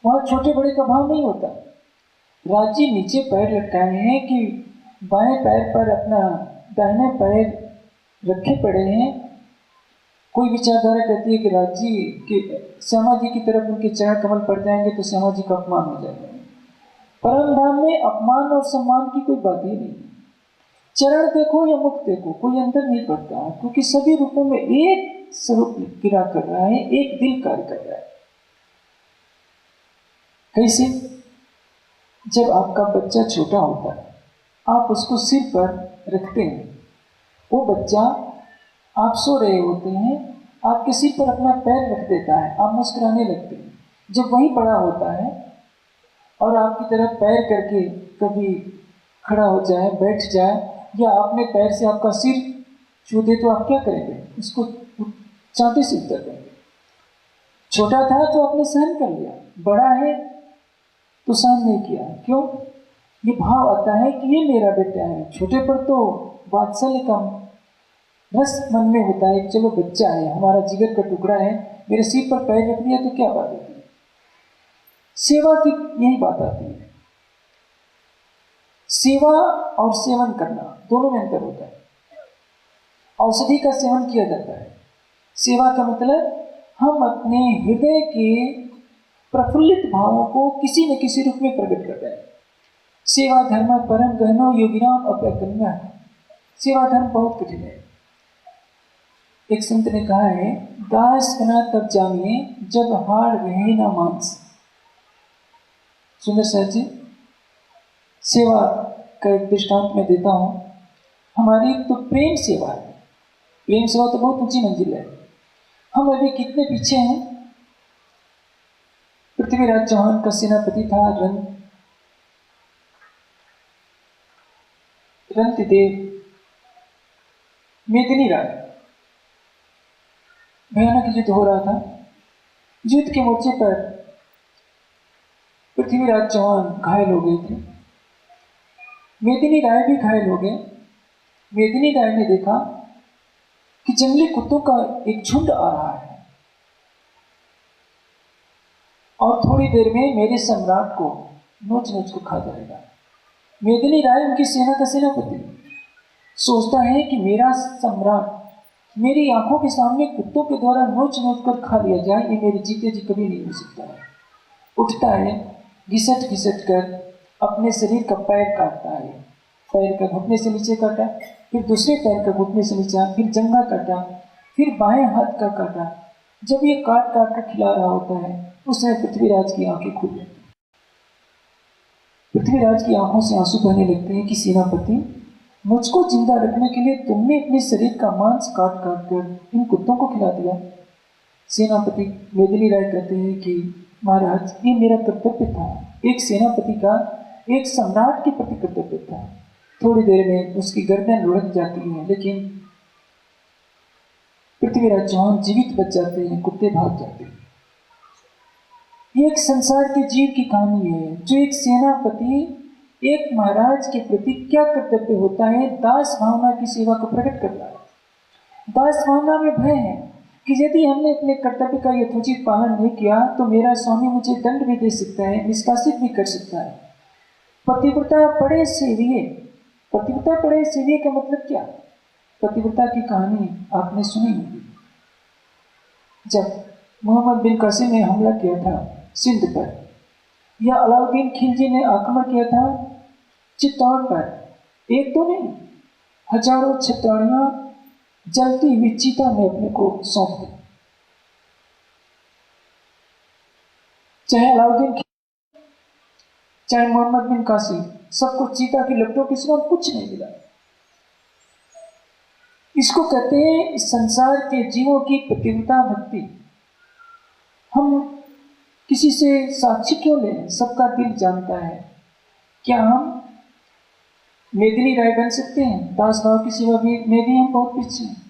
वहां छोटे बड़े का भाव नहीं होता। राज्य नीचे पैर लटकाए हैं कि बाएं पैर पर अपना दाहिने पैर रखे पड़े हैं। कोई विचारधारा कहती है कि राज्य के श्यामा जी की तरफ उनके चरण कमल पड़ जाएंगे तो श्यामा जी का अपमान हो जाएगा। परम धाम में अपमान और सम्मान की कोई बात ही नहीं। चरण देखो या मुख देखो, कोई अंतर नहीं पड़ता, क्योंकि सभी रूपों में एक स्वरूप क्रिया कर रहा है, एक दिल कार्य कर रहा है। कैसे? जब आपका बच्चा छोटा होता है, आप उसको सिर पर रखते हैं, वो बच्चा, आप सो रहे होते हैं, आपके सिर पर अपना पैर रख देता है, आप मुस्कुराने लगते हैं। जब वही बड़ा होता है और आपकी तरफ पैर करके कभी खड़ा हो जाए, बैठ जाए, या अपने पैर से आपका सिर छू दे, तो आप क्या करेंगे? उसको शांति से उत्तर देंगे। छोटा था तो आपने सहन कर लिया, बड़ा है तो सहन नहीं किया। क्यों? ये भाव आता है कि ये मेरा बेटा है। छोटे पर तो वात्सल्य का रस मन में होता है, चलो बच्चा है, हमारा जिगर का टुकड़ा है, मेरे सिर पर पैर रख दिया तो क्या बात होती है। सेवा की यही बात आती है। सेवा और सेवन करना दोनों में अंतर होता है। औषधि का सेवन किया जाता है, सेवा का मतलब हम अपने हृदय के प्रफुल्लित भावों को किसी न किसी रूप में प्रकट कर रहे हैं। सेवा धर्म परम गहनो योगिनाम अप्रगम्य। सेवा धर्म बहुत कठिन है। एक संत ने कहा है, दास बना तब जानिए जब हाड़ रहे ना मांस। सुंदर सर जी, सेवा का एक दृष्टांत मैं देता हूँ। हमारी तो प्रेम सेवा है। प्रेम सेवा तो बहुत ऊंची मंजिल है। हम अभी कितने पीछे हैं। पृथ्वीराज चौहान का सेनापति था रंतिदेव मेदिनी राय। भयानक युद्ध हो रहा था। युद्ध के मोर्चे पर पृथ्वीराज चौहान घायल हो गए थे, मेदिनी राय भी घायल हो गए। मेदिनी राय ने देखा कि जंगली कुत्तों का एक झुंड आ रहा है और थोड़ी देर में मेरे सम्राट को नोच नोच को खा जाएगा। मेदिनी राय उनकी सेना का सेनापति सोचता है कि मेरा सम्राट मेरी आंखों के सामने कुत्तों के द्वारा नोच नोच कर खा लिया जाए, ये मेरे जीते जी कभी नहीं हो सकता है। उठता है, घिसट घिसट कर अपने शरीर का पैर काटता है। पैर का घुटने से नीचे काटा, फिर दूसरे पैर का घुटने से नीचे, फिर जंघा काटा, फिर बाएं हाथ का काटा। जब ये काट काट कर खिला रहा होता है, उस समय पृथ्वीराज की आंखें खुल जाती। पृथ्वीराज की आंखों से आंसू बहने लगते हैं कि सेनापति, मुझको जिंदा रखने के लिए तुमने अपने शरीर का मांस काट काट कर इन कुत्तों को खिला दिया। सेनापति मेदिनी राय कहते हैं कि महाराज, ये मेरा कर्तव्य था। एक सेनापति का एक सम्राट के प्रति कर्तव्य था। थोड़ी देर में उसकी गर्दन लुढ़क जाती है, लेकिन पृथ्वीराज चौहान जीवित बच जाते हैं, कुत्ते भाग जाते हैं। ये एक संसार के जीव की कहानी है, जो एक सेनापति एक महाराज के प्रति क्या कर्तव्य होता है, दास भावना की सेवा को प्रकट करता है। दास भावना में भय है कि यदि हमने अपने कर्तव्य का यथोचित पालन नहीं किया तो मेरा स्वामी मुझे दंड भी दे सकता है, निष्कासित भी कर सकता है। पतिव्रता पड़े सेविये। पतिव्रता पड़े सेविये का मतलब क्या? पतिव्रता की कहानी आपने सुनी होगी। जब मोहम्मद बिन कासिम ने हमला किया था सिंध पर, या अलाउद्दीन खिलजी ने आक्रमण किया था चित्तौड़ पर, एक तो नहीं, हजारों छत्राणियां जलती हुई चीता में अपने को सौंप दी। चाहे अलाउद्दीन, चाहे मोहम्मद बिन कासिम, सबको चीता की लपटों के सिवा कुछ नहीं मिला। इसको कहते हैं संसार के जीवों की पतिव्रता भक्ति। हम किसी से साक्षी क्यों लें? सबका दिल जानता है। क्या हम मेदिनी राय बन सकते हैं? दास भाव की सेवा में भी हम बहुत पीछे हैं।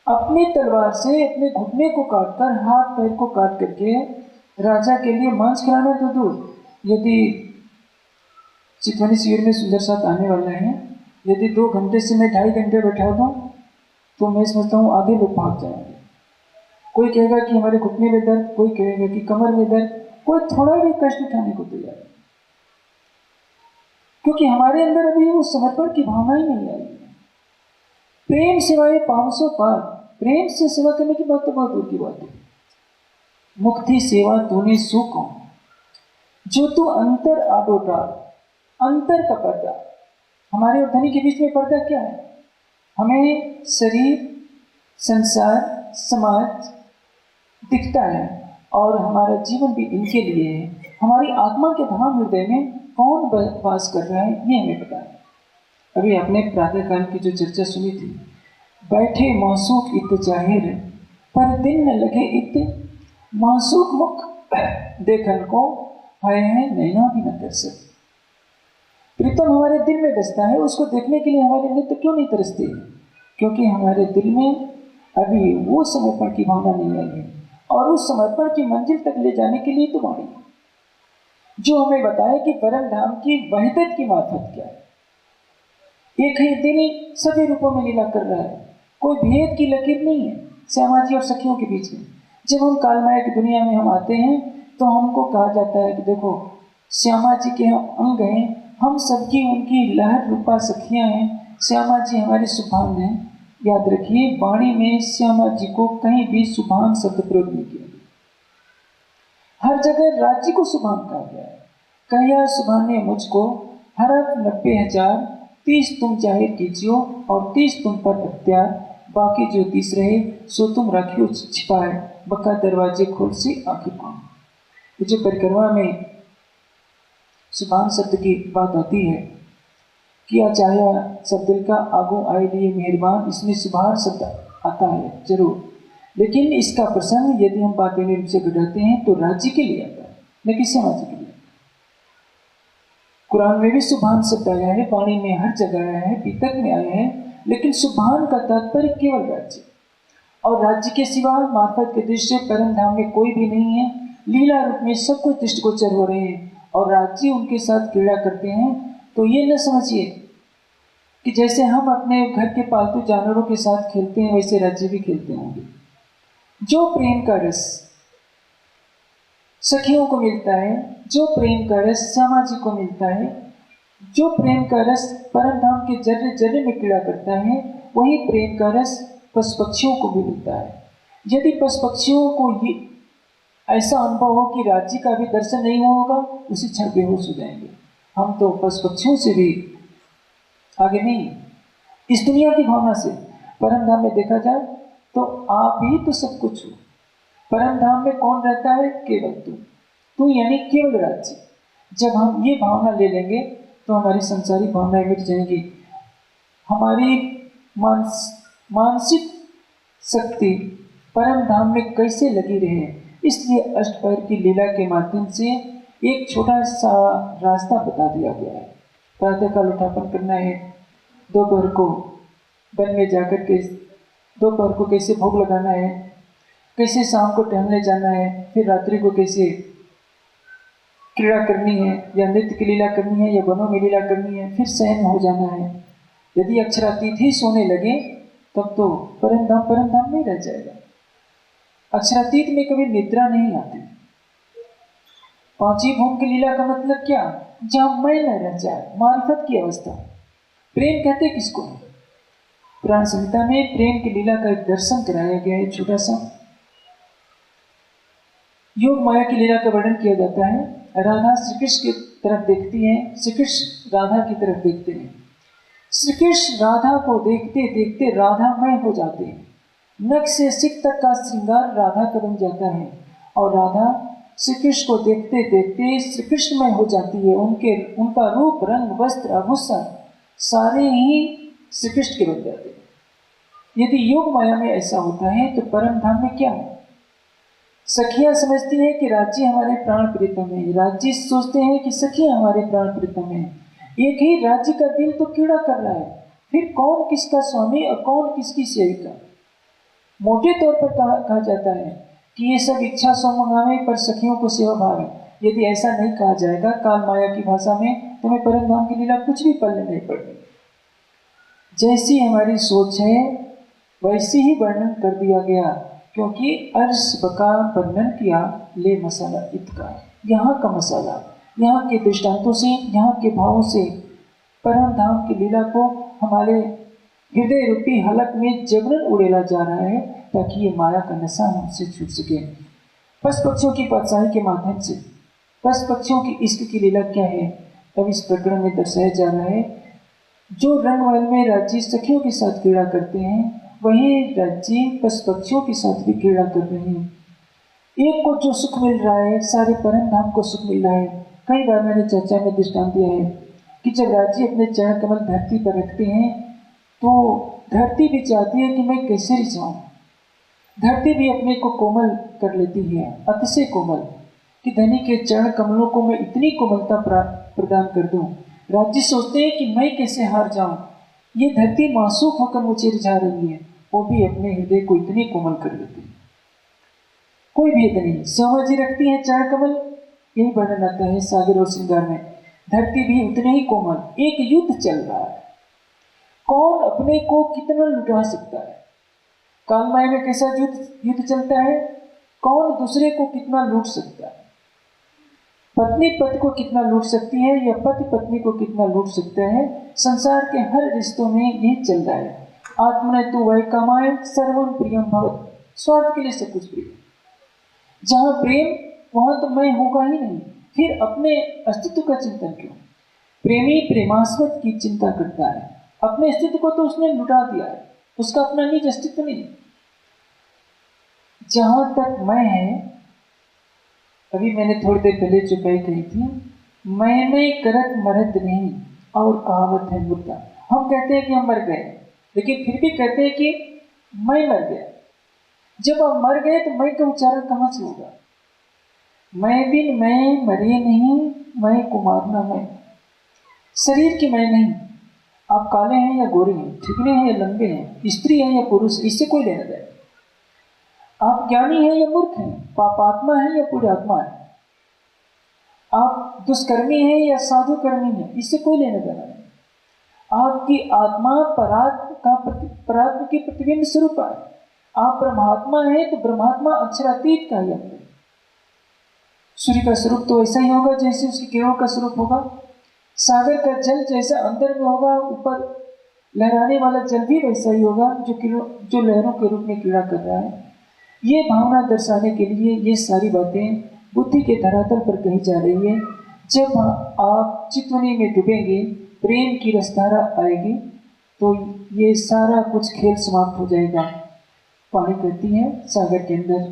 अपनी तलवार से अपने घुटने को काटकर, हाथ पैर को काट करके राजा के लिए मांस खिलाना तो दूर, यदि चितवनी शिविर में सुंदर साथ आने वाला है, यदि 2 घंटे से मैं 2.5 घंटे बैठा दूं तो मैं समझता हूँ आधे लोग भाग जाएंगे। कोई कहेगा कि हमारे घुटने में दर्द, कोई कहेगा कि कमर में दर्द, कोई थोड़ा भी कष्ट उठाने को तैयार है, क्योंकि हमारे अंदर अभी वो समर्पण की भावना ही नहीं आई। प्रेम सिवाय 500 पार। प्रेम से सेवा करने की बात तो बहुत दूर की बात है। मुक्ति सेवा तूने सुको, जो तू अंतर आडोटा। अंतर का पर्दा, हमारे और धनी के बीच में पर्दा क्या है? हमें शरीर, संसार, समाज दिखता है और हमारा जीवन भी इनके लिए है। हमारी आत्मा के धाम हृदय में कौन वास कर रहा है, ये हमें पता है। अभी आपने प्रातःकाल की जो चर्चा सुनी थी, बैठे मासूक इत जाहिर, पर दिन न लगे इत, मासूक मुख देखन को भय है नैना भी न तरसत। प्रीतम हमारे दिल में बसता है, उसको देखने के लिए हमारे नेत्र क्यों नहीं तरसते? क्योंकि हमारे दिल में अभी वो समर्पण की भावना नहीं आई है। और उस समर्पण की मंजिल तक ले जाने के लिए तो वाणी जो हमें बताए कि परम धाम की वहदत की मार्फत क्या है। एक ही दिल सभी रूपों में लीला कर रहा है, कोई भेद की लकीर नहीं है श्यामा जी और सखियों के बीच में। जब हम कालमाया की दुनिया में हम आते हैं तो हमको कहा जाता है कि देखो श्यामा जी के हम अंग हैं, हम सबकी उनकी लहर रूपा सखियां हैं, श्यामा जी हमारे सुभान हैं। याद रखिए वाणी में श्यामा जी को कहीं भी सुभान शब्द प्रयोग नहीं किया, हर जगह राज्य को सुभान कहा गया है। कहिया सुभाने मुझको हरफ 90,000, 30 तुम जाहिर कीजियो और 30 तुम पर अख्तियार, बाकी जो 30 रहे सो तुम रखियो छिपाए, बका दरवाजे खोल से आखिर कौन। तो जो परिक्रमा में सुभान शब्द की बात होती है, किया चाहे सब दिल का आगो आए लिए मेहरबान, इसमें सुभान शब्द आता है जरूर, लेकिन इसका प्रसंग यदि हम बातें रूप से घटाते हैं तो राज्य के लिए आता है, न कि समाज के लिए। कुरान में भी सुभान शब्द आया है, वाणी में हर जगह आया है, पीतक में आया है, लेकिन सुभान का तात्पर्य केवल राज्य और राज्य के सिवा मार्फत के दृष्टि परम धाम में कोई भी नहीं है। लीला रूप में सब कुछ दृष्टिगोचर हो रहे हैं और राज्य उनके साथ क्रीड़ा करते हैं। तो ये न समझिए कि जैसे हम अपने घर के पालतू जानवरों के साथ खेलते हैं वैसे राज्य भी खेलते होंगे। जो प्रेम का रस सखियों को मिलता है, जो प्रेम का रस श्यामा जी को मिलता है, जो प्रेम का रस परम धाम के जर्रे जर्रे में क्रीड़ा करता है, वही प्रेम का रस पशु पक्षियों को भी मिलता है। यदि पशु पक्षियों को ये ऐसा अनुभव हो कि राज्य का भी दर्शन नहीं होगा, उसी क्षण बेहोश हो जाएंगे। हम तो पशु पक्षियों से भी आगे नहीं, इस दुनिया की भावना से। परम धाम में देखा जाए तो आप ही तो सब कुछ हो। परम धाम में कौन रहता है? केवल तू यानी केवल राज्य। जब हम ये भावना ले लेंगे तो हमारी संसारिक भावनाएं मिट जाएंगी, हमारी मानसिक शक्ति परम धाम में कैसे लगी रहे। इसलिए अष्टपहर की लीला के माध्यम से एक छोटा सा रास्ता बता दिया गया है। प्रातःकाल उठापन करना है, दोपहर को वन में जाकर के दोपहर को कैसे भोग लगाना है, कैसे शाम को टहलने जाना है, फिर रात्रि को कैसे क्रीड़ा करनी है या नृत्य की लीला करनी है या वनों में लीला करनी है, फिर शयन हो जाना है। यदि अक्षरातीत ही सोने लगे तब तो परम धाम नहीं रह जाएगा। अक्षरातीत में कभी निद्रा नहीं आती। पांचवी भूम की लीला का मतलब क्या? जहां मैं न रह जाए, मार्फत की अवस्था। प्रेम कहते किसको? पुराण संहिता में प्रेम की लीला का एक दर्शन कराया गया है, छोटा सा। योग माया की लीला का वर्णन किया जाता है। राधा श्री कृष्ण की तरफ देखती है, श्री कृष्ण राधा की तरफ देखते हैं। श्री कृष्ण राधा को देखते देखते राधामय हो जाते हैं। नख से सिर तक का श्रृंगार राधा का बन जाता है और राधा श्री कृष्ण को देखते देखते श्री कृष्णमय हो जाती है। उनका रूप, रंग, वस्त्र, आभूषण सारे ही श्री कृष्ण के बन जाते हैं। यदि योग माया में ऐसा होता है तो परम धाम में क्या है? सखियां समझती हैं कि राज्य हमारे प्राण प्रीतम है, राज्य सोचते हैं कि सखियां हमारे प्राण प्रीतम है। एक ही राज्य का दिल तो क्रीड़ा कर रहा है, फिर कौन किसका स्वामी और कौन किसकी सेविका। मोटे तौर पर कहा जाता है कि ये सब इच्छा सो मंगावे पर सखियों को सेवा भाव है। यदि ऐसा नहीं कहा जाएगा काल माया की भाषा में, तुम्हें परम धाम की लीला कुछ भी पढ़ने नहीं पड़ेगी। जैसी हमारी सोच है वैसे ही वर्णन कर दिया गया, क्योंकि अर्श बका वर्णन किया ले मसाला इतका। यहाँ का मसाला, यहाँ के दृष्टांतों से, यहाँ के भावों से परम धाम की लीला को हमारे हृदय रूपी हलक में जबरन उड़ेला जा रहा है, ताकि ये माया का नशा हमसे छूट सके। पशु पक्षियों की पातशाही के माध्यम से पशु पक्षियों की इश्क की लीला क्या है, तब इस प्रकरण में दर्शाया जा रहा है। जो रंगमहल में राज्य सखियों के साथ क्रीड़ा करते हैं, वही राज्य पशु पक्षियों के साथ भी क्रीड़ा कर रहे हैं। एक को जो सुख मिल रहा है, सारे परम धाम को सुख मिल रहा है। कई बार मैंने चर्चा में दृष्टांत दिया है कि जब राज्य अपने चरण कमल धरती पर रखते हैं तो धरती भी चाहती है कि मैं कैसे रिझाऊं। धरती भी अपने को कोमल कर लेती है, अतिशय कोमल, कि धनी के चरण कमलों को मैं इतनी कोमलता प्रदान कर दूं। राज्य सोचते हैं कि मैं कैसे हार जाऊं, ये धरती मासूक होकर मुझे रिझा रही है, वो भी अपने हृदय को इतने कोमल कर लेते हैं, कोई भेद नहीं। श्यामा जी रखती हैं चरण कमल, यही वर्णन आता है सागर और श्रृंगार में। धरती भी उतने ही कोमल। एक युद्ध चल रहा है, कौन अपने को कितना लुटा सकता है। कालमाया में कैसा युद्ध चलता है, कौन दूसरे को कितना लूट सकता है। पत्नी पति को कितना लूट सकती है या पति पत्नी को कितना लूट सकता है। संसार के हर रिश्तों में ये चल रहा है। आत्मने तु वै कामाय सर्वं प्रियम भवत्, स्वार्थ के लिए सब कुछ प्रिय। जहां प्रेम वहां तो मैं होगा ही नहीं, फिर अपने अस्तित्व का चिंतन क्यों। प्रेमी प्रेमास्पद की चिंता करता है, अपने अस्तित्व को तो उसने लुटा दिया है, उसका अपना निज अस्तित्व नहीं। जहां तक मैं है, अभी मैंने थोड़ी देर पहले चुपाई कही थी, मैंने करत मरत नहीं और कहावत है मुद्दा। हम कहते हैं कि हम मर गए, लेकिन फिर भी कहते हैं कि मैं मर गया। जब आप मर गए तो मैं का उच्चारण कहां से होगा। मैं बिन मैं मरे नहीं, मैं कुमार ना मैं। शरीर की मैं नहीं। आप काले हैं या गोरे हैं, ठिकने हैं या लंबे हैं, स्त्री हैं या पुरुष, इससे कोई लेना देना। आप ज्ञानी हैं या मूर्ख हैं, पापात्मा हैं या पुण्यात्मा है, आप दुष्कर्मी हैं या साधु कर्मी हैं, इससे कोई लेना देना नहीं। आपकी आत्मा परात्म की प्रतिबिंब स्वरूप है। आप ब्रह्मात्मा हैं तो ब्रह्मात्मा अक्षरातीत का ही अंग है। सूर्य का स्वरूप तो ऐसा ही होगा जैसे उसकी किरणों का स्वरूप होगा। सागर का जल जैसा अंदर में होगा, ऊपर लहराने वाला जल भी वैसा ही होगा जो लहरों के रूप में क्रीड़ा कर रहा है। ये भावना दर्शाने के लिए ये सारी बातें बुद्धि के धरातल पर कही जा रही है। जब आप चितवनी में डूबेंगे, प्रेम की रसधारा आएगी, तो ये सारा कुछ खेल समाप्त हो जाएगा। पानी कहती है सागर के अंदर,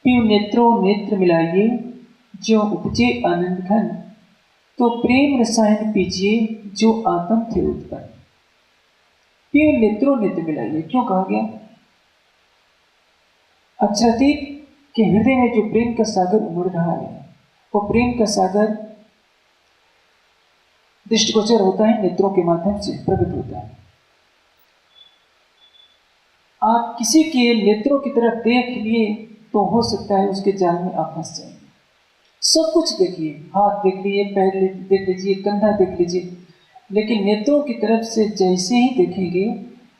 पियो नेत्रों नेत्र मिलाइए जो उपजे आनंद घन, तो प्रेम रसायन पीजिए जो आत्म थे उत्पन्न। पियो नेत्रों नेत्र मिलाइए, क्यों कहा गया। अक्षरातीत के हृदय में जो प्रेम का सागर उमड़ रहा है, वो प्रेम का सागर दृष्टिगोचर होता है, नेत्रों के माध्यम से प्रकट होता है। आप किसी के नेत्रों की तरफ देख लिए तो हो सकता है उसके जाल में आप फंस जाएंगे। सब कुछ देखिए, हाथ देख लीजिए, पैर देख लीजिए, कंधा देख लीजिए, लेकिन नेत्रों की तरफ से जैसे ही देखेंगे,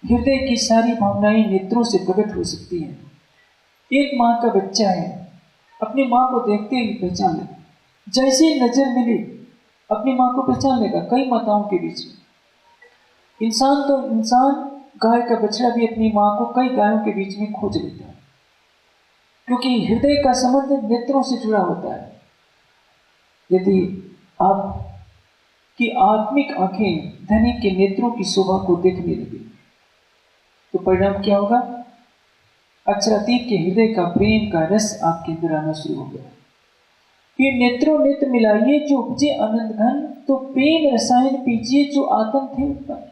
हृदय की सारी भावनाएं नेत्रों से प्रकट हो सकती हैं। एक माँ का बच्चा है, अपनी माँ को देखते ही पहचान लेगा, जैसे ही नजर मिली अपनी माँ को पहचान लेगा। कई माताओं के बीच में इंसान गाय का बछड़ा भी अपनी माँ को कई गायों के बीच में खोज लेता है, क्योंकि हृदय का संबंध नेत्रों से जुड़ा होता है। यदि आपकी आत्मिक आंखें धनी के नेत्रों की शोभा को देखने लगे तो परिणाम क्या होगा। अक्षरातीत के हृदय का प्रेम का रस आपके अंदर आना शुरू हो गया। ये नेत्रों नेत्र मिलाइए जो उपजे आनंद घन, तो प्रेम रसायन पीजिए जो आत्म थे उत्पन्न।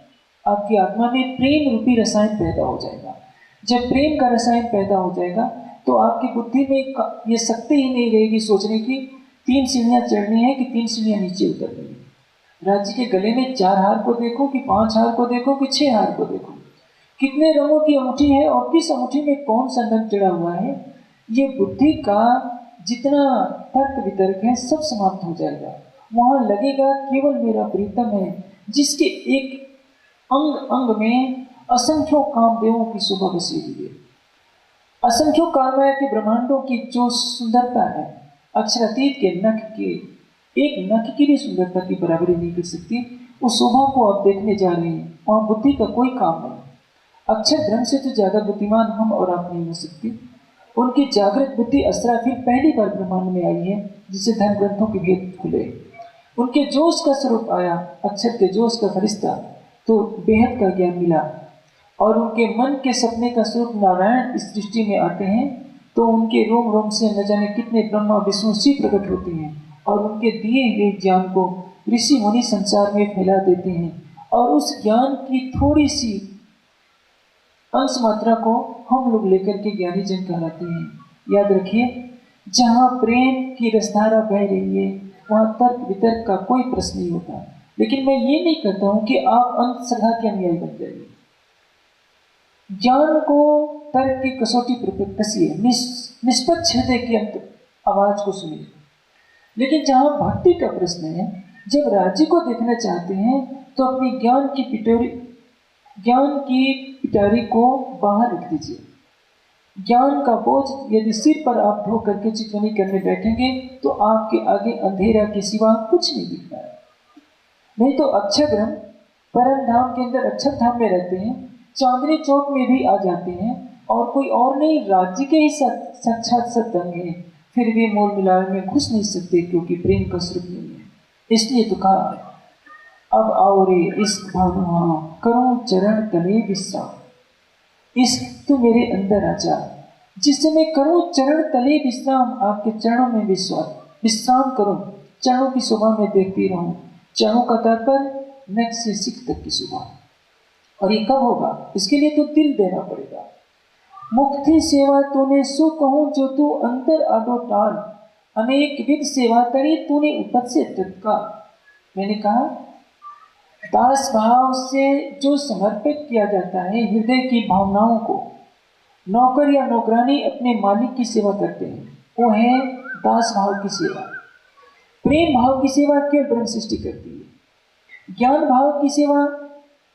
आपकी आत्मा में प्रेम रूपी रसायन पैदा हो जाएगा। जब प्रेम का रसायन पैदा हो जाएगा तो आपकी बुद्धि में ये शक्ति ही नहीं रहेगी सोचने की 3 सीढ़ियां चढ़नी है कि 3 सीढ़ियां नीचे उतरनी है। राज्य के गले में 4 हार को देखो कि 5 हार को देखो कि 6 हार को देखो, कितने रंगों की अंगूठी है और किस अंगूठी में कौन सा रंग चढ़ा हुआ है, ये बुद्धि का जितना तर्क वितर्क है सब समाप्त हो जाएगा। वहां लगेगा केवल मेरा प्रीतम है, जिसके एक अंग अंग में असंख्यों कामदेवों की शोभा बसी हुई है। असंख्यों कामया के ब्रह्मांडों की जो सुंदरता है, अक्षरातीत के नख के एक नख की भी सुंदरता की बराबरी नहीं कर सकती। उस शोभा को आप देखने जा रहे हैं, वहां बुद्धि का कोई काम नहीं। अक्षर ब्रह्म से तो ज्यादा बुद्धिमान हम और आप नहीं हो सकते। उनकी जागृत बुद्धि अस्राफिल पहली बार ब्रह्मांड में आई है, जिसे धर्म ग्रंथों के भेद खुले। उनके जोश का स्वरूप आया, अक्षर के जोश का फरिश्ता, तो बेहद का ज्ञान मिला। और उनके मन के सपने का स्वरूप नारायण इस सृष्टि में आते हैं, तो उनके रोम रोम से न जाने कितने ब्रह्मा विष्णु शिव प्रकट होते हैं और उनके दिए हुए ज्ञान को ऋषि मुनि संसार में फैला देते हैं। और उस ज्ञान की थोड़ी सी अंश मात्रा को हम लोग लेकर के ज्ञानी जन कहलाते हैं। याद रखिए, जहाँ प्रेम की रसधारा बह रही है वहाँ तर्क वितर्क का कोई प्रश्न नहीं होता। लेकिन मैं ये नहीं कहता हूँ कि आप अंधश्रद्धा के अनुयायी बन जाइए। ज्ञान को तर्क की कसौटी पर कसिए, निष्पक्ष हृदय की अंत आवाज को सुनिए। लेकिन जहाँ भक्ति का प्रश्न है, जब राज्य को देखना चाहते हैं तो अपनी ज्ञान की पिटारी को बाहर रख दीजिए। ज्ञान का बोझ यदि सिर पर आप ढो करके चितवनी करने बैठेंगे तो आपके आगे अंधेरा के सिवा कुछ नहीं दिखता है। नहीं तो अक्षर ब्रह्म परम धाम के अंदर अक्षर धाम में रहते हैं, चांदनी चौक में भी आ जाते हैं और कोई और नहीं, राज्य के ही साक्षात सत्संग हैं, फिर भी मोल मिलावे में घुस नहीं सकते क्योंकि प्रेम का स्वरूप नहीं है। इसलिए तो कहा, अब आओ रे इश्क भानुहा करो चरण तले विश्राम। इश्क तो मेरे अंदर आ जा, जिससे मैं करूं चरण तले विश्राम, आपके चरणों में विश्राम करूं, चरणों की शोभा में देखती रहूं। चरणों का तात्पर्य नख से सिख तक की शोभा। और ये कब होगा? इसके लिए तो दिल देना पड़ेगा। मुक्ति सेवा तूने सो कहूं जो तू अंतर आडो टाल, अनेक विध सेवा तरी तूने उपद से तत्काल। मैंने कहा, दास भाव से जो समर्पित किया जाता है हृदय की भावनाओं को, नौकर या नौकरानी अपने मालिक की सेवा करते हैं, वो है दास भाव की सेवा। प्रेम भाव की सेवा केवल ब्रह्म सृष्टि करती है। ज्ञान भाव की सेवा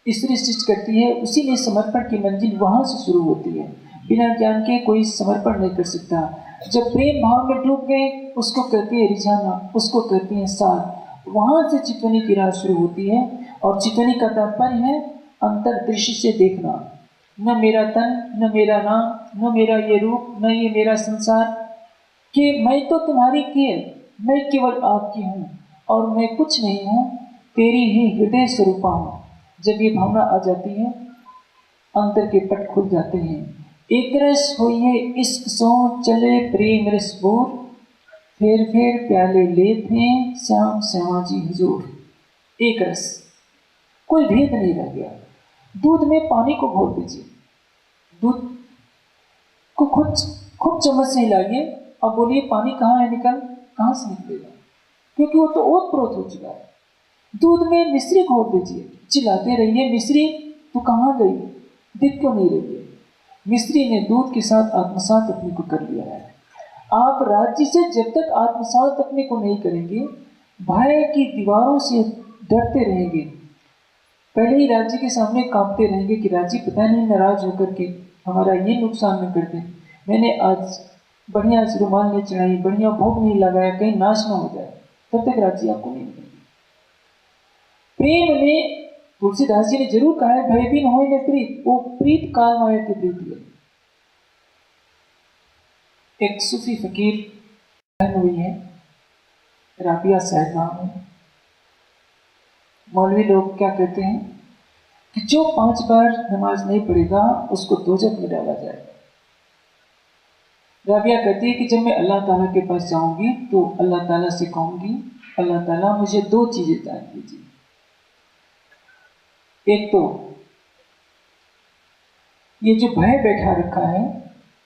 ईश्वरी सृष्टि करती है। उसी में समर्पण की मंजिल वहां से शुरू होती है। बिना ज्ञान के कोई समर्पण नहीं कर सकता। जब प्रेम भाव में डूब गए, उसको कहते हैं रिझाना, उसको कहते हैं साथ। वहां से चितवनी की राह शुरू होती है। और चितवनी का तात्पर्य है अंतर्दृष्टि से देखना। न मेरा तन, न मेरा नाम, न मेरा ये रूप, न ये मेरा संसार, कि मैं तो तुम्हारी केवल, मैं केवल आपकी हूँ और मैं कुछ नहीं हूँ, तेरी ही हृदय स्वरूपा हूँ। जब ये भावना आ जाती है, अंतर के पट खुल जाते हैं। एक रस होइए इश्क सो चले प्रेम रस बोर, फेर फेर प्याले लेते श्याम श्यामा जी हुजूर। एक रस, कोई भेद नहीं रह गया। दूध में पानी को घोल दीजिए, दूध को खूब चम्मच से हिलाइए और बोलिए पानी कहाँ है, कहाँ से निकलेगा, क्योंकि वो तो ओतप्रोत हो चुका है। दूध में मिश्री घोल दीजिए, चिल्लाते रहिए मिश्री तो कहाँ गई, दिख क्यों नहीं रही है। मिश्री ने दूध के साथ आत्मसात अपने को कर लिया है। आप राज्य से जब तक आत्मसात अपने को नहीं करेंगे, भय की दीवारों से डरते रहेंगे, पहले ही राज्य के सामने कांपते रहेंगे कि राज्य पता नहीं नाराज होकर के हमारा ये नुकसान न कर दे। मैंने आज बढ़िया रुमाल नहीं चढ़ाई, बढ़िया भोग नहीं लगाया, कहीं नाश ना हो जाए, तब तक राज्य आपको नहीं मिलेगी। प्रेम में तुलसीदास जी ने जरूर कहा है, भय भी न हो न प्रीत, वो प्रीत काल माया की प्रीति है। एक सूफी फकीर बहन हुई है, राबिया साहब नाम है। मौलवी लोग क्या कहते हैं कि जो 5 बार नमाज नहीं पढ़ेगा उसको दोजख में डाला जाएगा। राबिया कहती है कि जब मैं अल्लाह ताला के पास जाऊंगी तो अल्लाह ताला से कहूंगी, अल्लाह ताला मुझे 2 चीजें दान कीजिए। एक तो ये जो भय बैठा रखा है,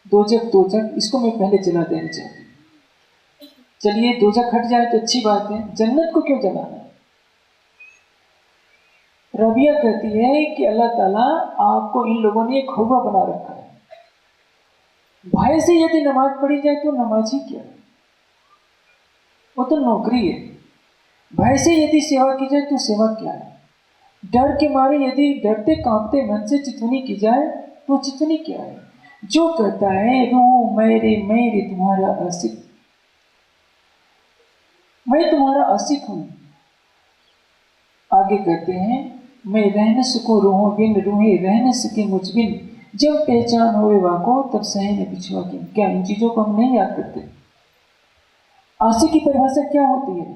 दोजख, इसको मैं पहले जला देना चाहती हूँ। चलिए दोजख हट जाए तो अच्छी बात है, जन्नत को क्यों जलाना है। रबिया कहती है कि अल्लाह ताला आपको इन लोगों ने एक हुआ बना रखा है, भय से यदि नमाज पढ़ी जाए तो नमाज ही क्या, वो तो नौकरी है। भय से यदि सेवा की जाए तो सेवा क्या है। डर के मारे यदि डरते कांपते मन से चितवनी की जाए तो चितवनी क्या है। जो कहता है रो मेरे तुम्हारा आशिक, मैं तुम्हारा आशिक हूं। आगे कहते हैं, मैं रह न सकूं रूहों बिन, रूहें रह न सके मुझ बिन, जब पहचान होवे वाको तब सहे न पिछुआ किन। क्या इन चीजों को हम नहीं याद करते? आशिक की परिभाषा क्या होती है?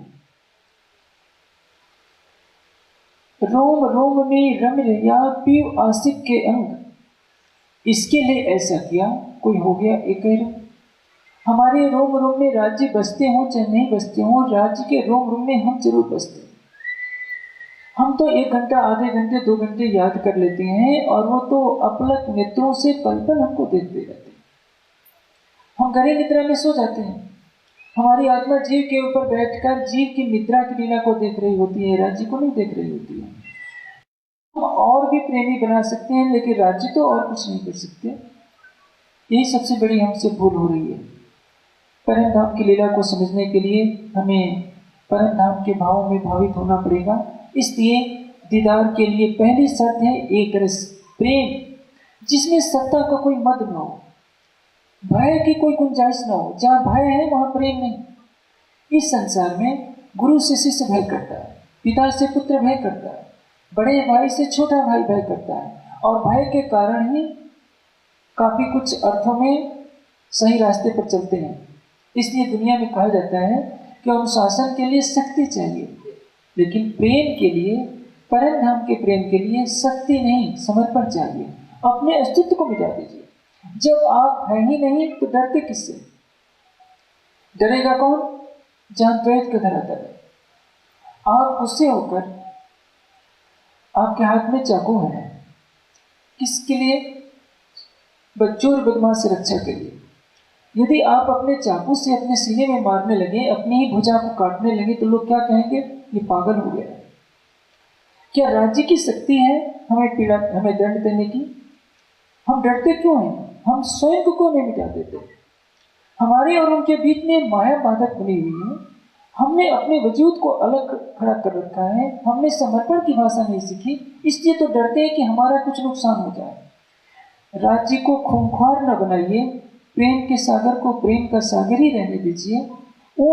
रोम रोम में रम रहा पीव आशिक के अंग, इसके लिए ऐसा किया कोई हो गया एक रंग। हमारे रोम रोम में राज्य बसते हों चाहे नहीं बसते हों, राज्य के रोम रोम में हम जरूर बसते हैं। हम तो 1 घंटा, आधे घंटे, 2 घंटे याद कर लेते हैं और वो तो अपलक नेत्रों से पल पल हमको देखते रहते हैं। हम गहरी निद्रा में सो जाते हैं, हमारी आत्मा जीव के ऊपर बैठकर जीव की निद्रा की लीला को देख रही होती है, राज्य को नहीं देख रही होती है। हम और भी प्रेमी बना सकते हैं, लेकिन राज्य तो और कुछ नहीं कर सकते। यही सबसे बड़ी हमसे भूल हो रही है। परम धाम की लीला को समझने के लिए हमें परम धाम के भावों में भावित होना पड़ेगा। इसलिए दीदार के लिए पहली शर्त है एक रस, प्रेम, जिसमें सत्ता का कोई मद न हो, भय की कोई गुंजाइश न हो। जहाँ भय है वहाँ प्रेम नहीं। इस संसार में गुरु से शिष्य भय करता है, पिता से पुत्र भय करता है, बड़े भाई से छोटा भाई भय करता है, और भय के कारण ही काफी कुछ अर्थों में सही रास्ते पर चलते हैं। इसलिए दुनिया में कहा जाता है कि अनुशासन के लिए शक्ति चाहिए, लेकिन प्रेम के लिए, परम धाम के प्रेम के लिए शक्ति नहीं, समर्पण चाहिए। अपने अस्तित्व को मिटा दीजिए। जब आप है ही नहीं तो डरते किससे? डरेगा कौन? जहां द्वैत का धरातल है। आप गुस्से होकर, आपके हाथ में चाकू है, किसके लिए? बच्चों और बदमाश से रक्षा के लिए। यदि आप अपने चाकू से अपने सीने में मारने लगे, अपनी ही भुजा को काटने लगे, तो लोग क्या कहेंगे? ये पागल हो गया। क्या राज्य की शक्ति है हमें पीड़ा, हमें दंड देने की? हम डरते क्यों हैं? हम स्वयं को क्यों नहीं मिटा देते? हमारे और उनके बीच में माया बाधक बनी हुई है। हमने अपने वजूद को अलग खड़ा कर रखा है। हमने समर्पण की भाषा नहीं सीखी, इसलिए तो डरते हैं कि हमारा कुछ नुकसान हो जाए। राज्य को खूंखार न बनाइए, प्रेम के सागर को प्रेम का सागर ही रहने दीजिए। वो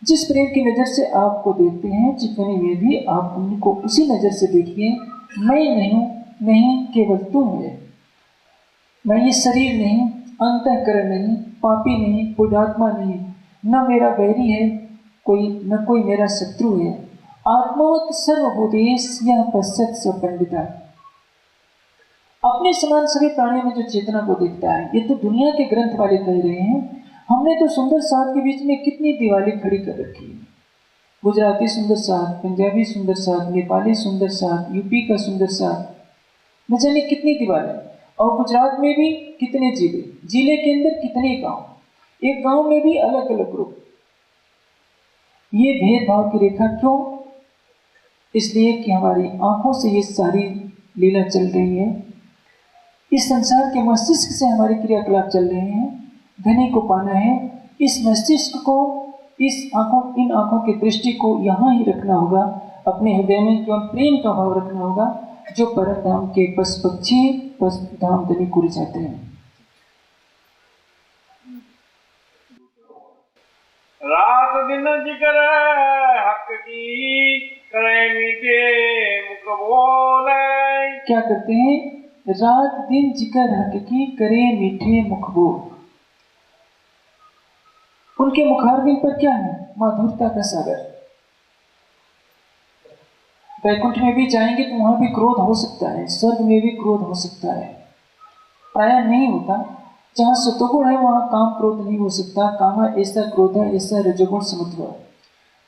जिस प्रेम की नज़र से आपको देखते हैं, चितवनी में भी आप उनको उसी नज़र से देखिए। मैं नहीं केवल तुम है। मैं ये शरीर नहीं, अंतःकरण नहीं, पापी नहीं, पुण्यात्मा नहीं, न मेरा बैरी है कोई, न कोई मेरा शत्रु है। आत्मवत सर्वभूतेश यह पश्चात स्वपंडिता। अपने समान सभी प्राणियों में जो चेतना को देखता है। ये तो दुनिया के ग्रंथ वाले कह रहे हैं। हमने तो सुंदर साथ के बीच में कितनी दिवाली खड़ी कर रखी है। गुजराती सुंदर साथ, पंजाबी सुंदर साथ, नेपाली सुंदर साथ, यूपी का सुंदर साथ, न जाने कितनी दीवारें। और गुजरात में भी कितने जिले, जिले के अंदर कितने गांव, एक गांव में भी अलग अलग ग्रुप। ये भेदभाव की रेखा क्यों? इसलिए कि हमारी आंखों से ये सारी लीला चल रही है। इस संसार के मस्तिष्क से हमारे क्रियाकलाप चल रहे हैं। धनी को पाना है, इस मस्तिष्क को, इन आंखों की दृष्टि को यहाँ ही रखना होगा। अपने हृदय में केवल प्रेम का भाव रखना होगा, जो परम धाम के पशु पक्षी धाम धनी को रिझाते हैं। रात दिन जिक्र हक की करे मीठे मुख बोले। क्या करते हैं? रात दिन जिक्र हक की करे मीठे मुख बोल। उनके मुखारबिन पर क्या है? माधुरता का सागर। वैकुंठ में भी जाएंगे तो वहां भी क्रोध हो सकता है, स्वर्ग में भी क्रोध हो सकता है, प्राय नहीं होता। जहां सतोगुण है वहां काम क्रोध नहीं हो सकता। काम ऐसा क्रोध है, ऐसा रजोगुण समत्व।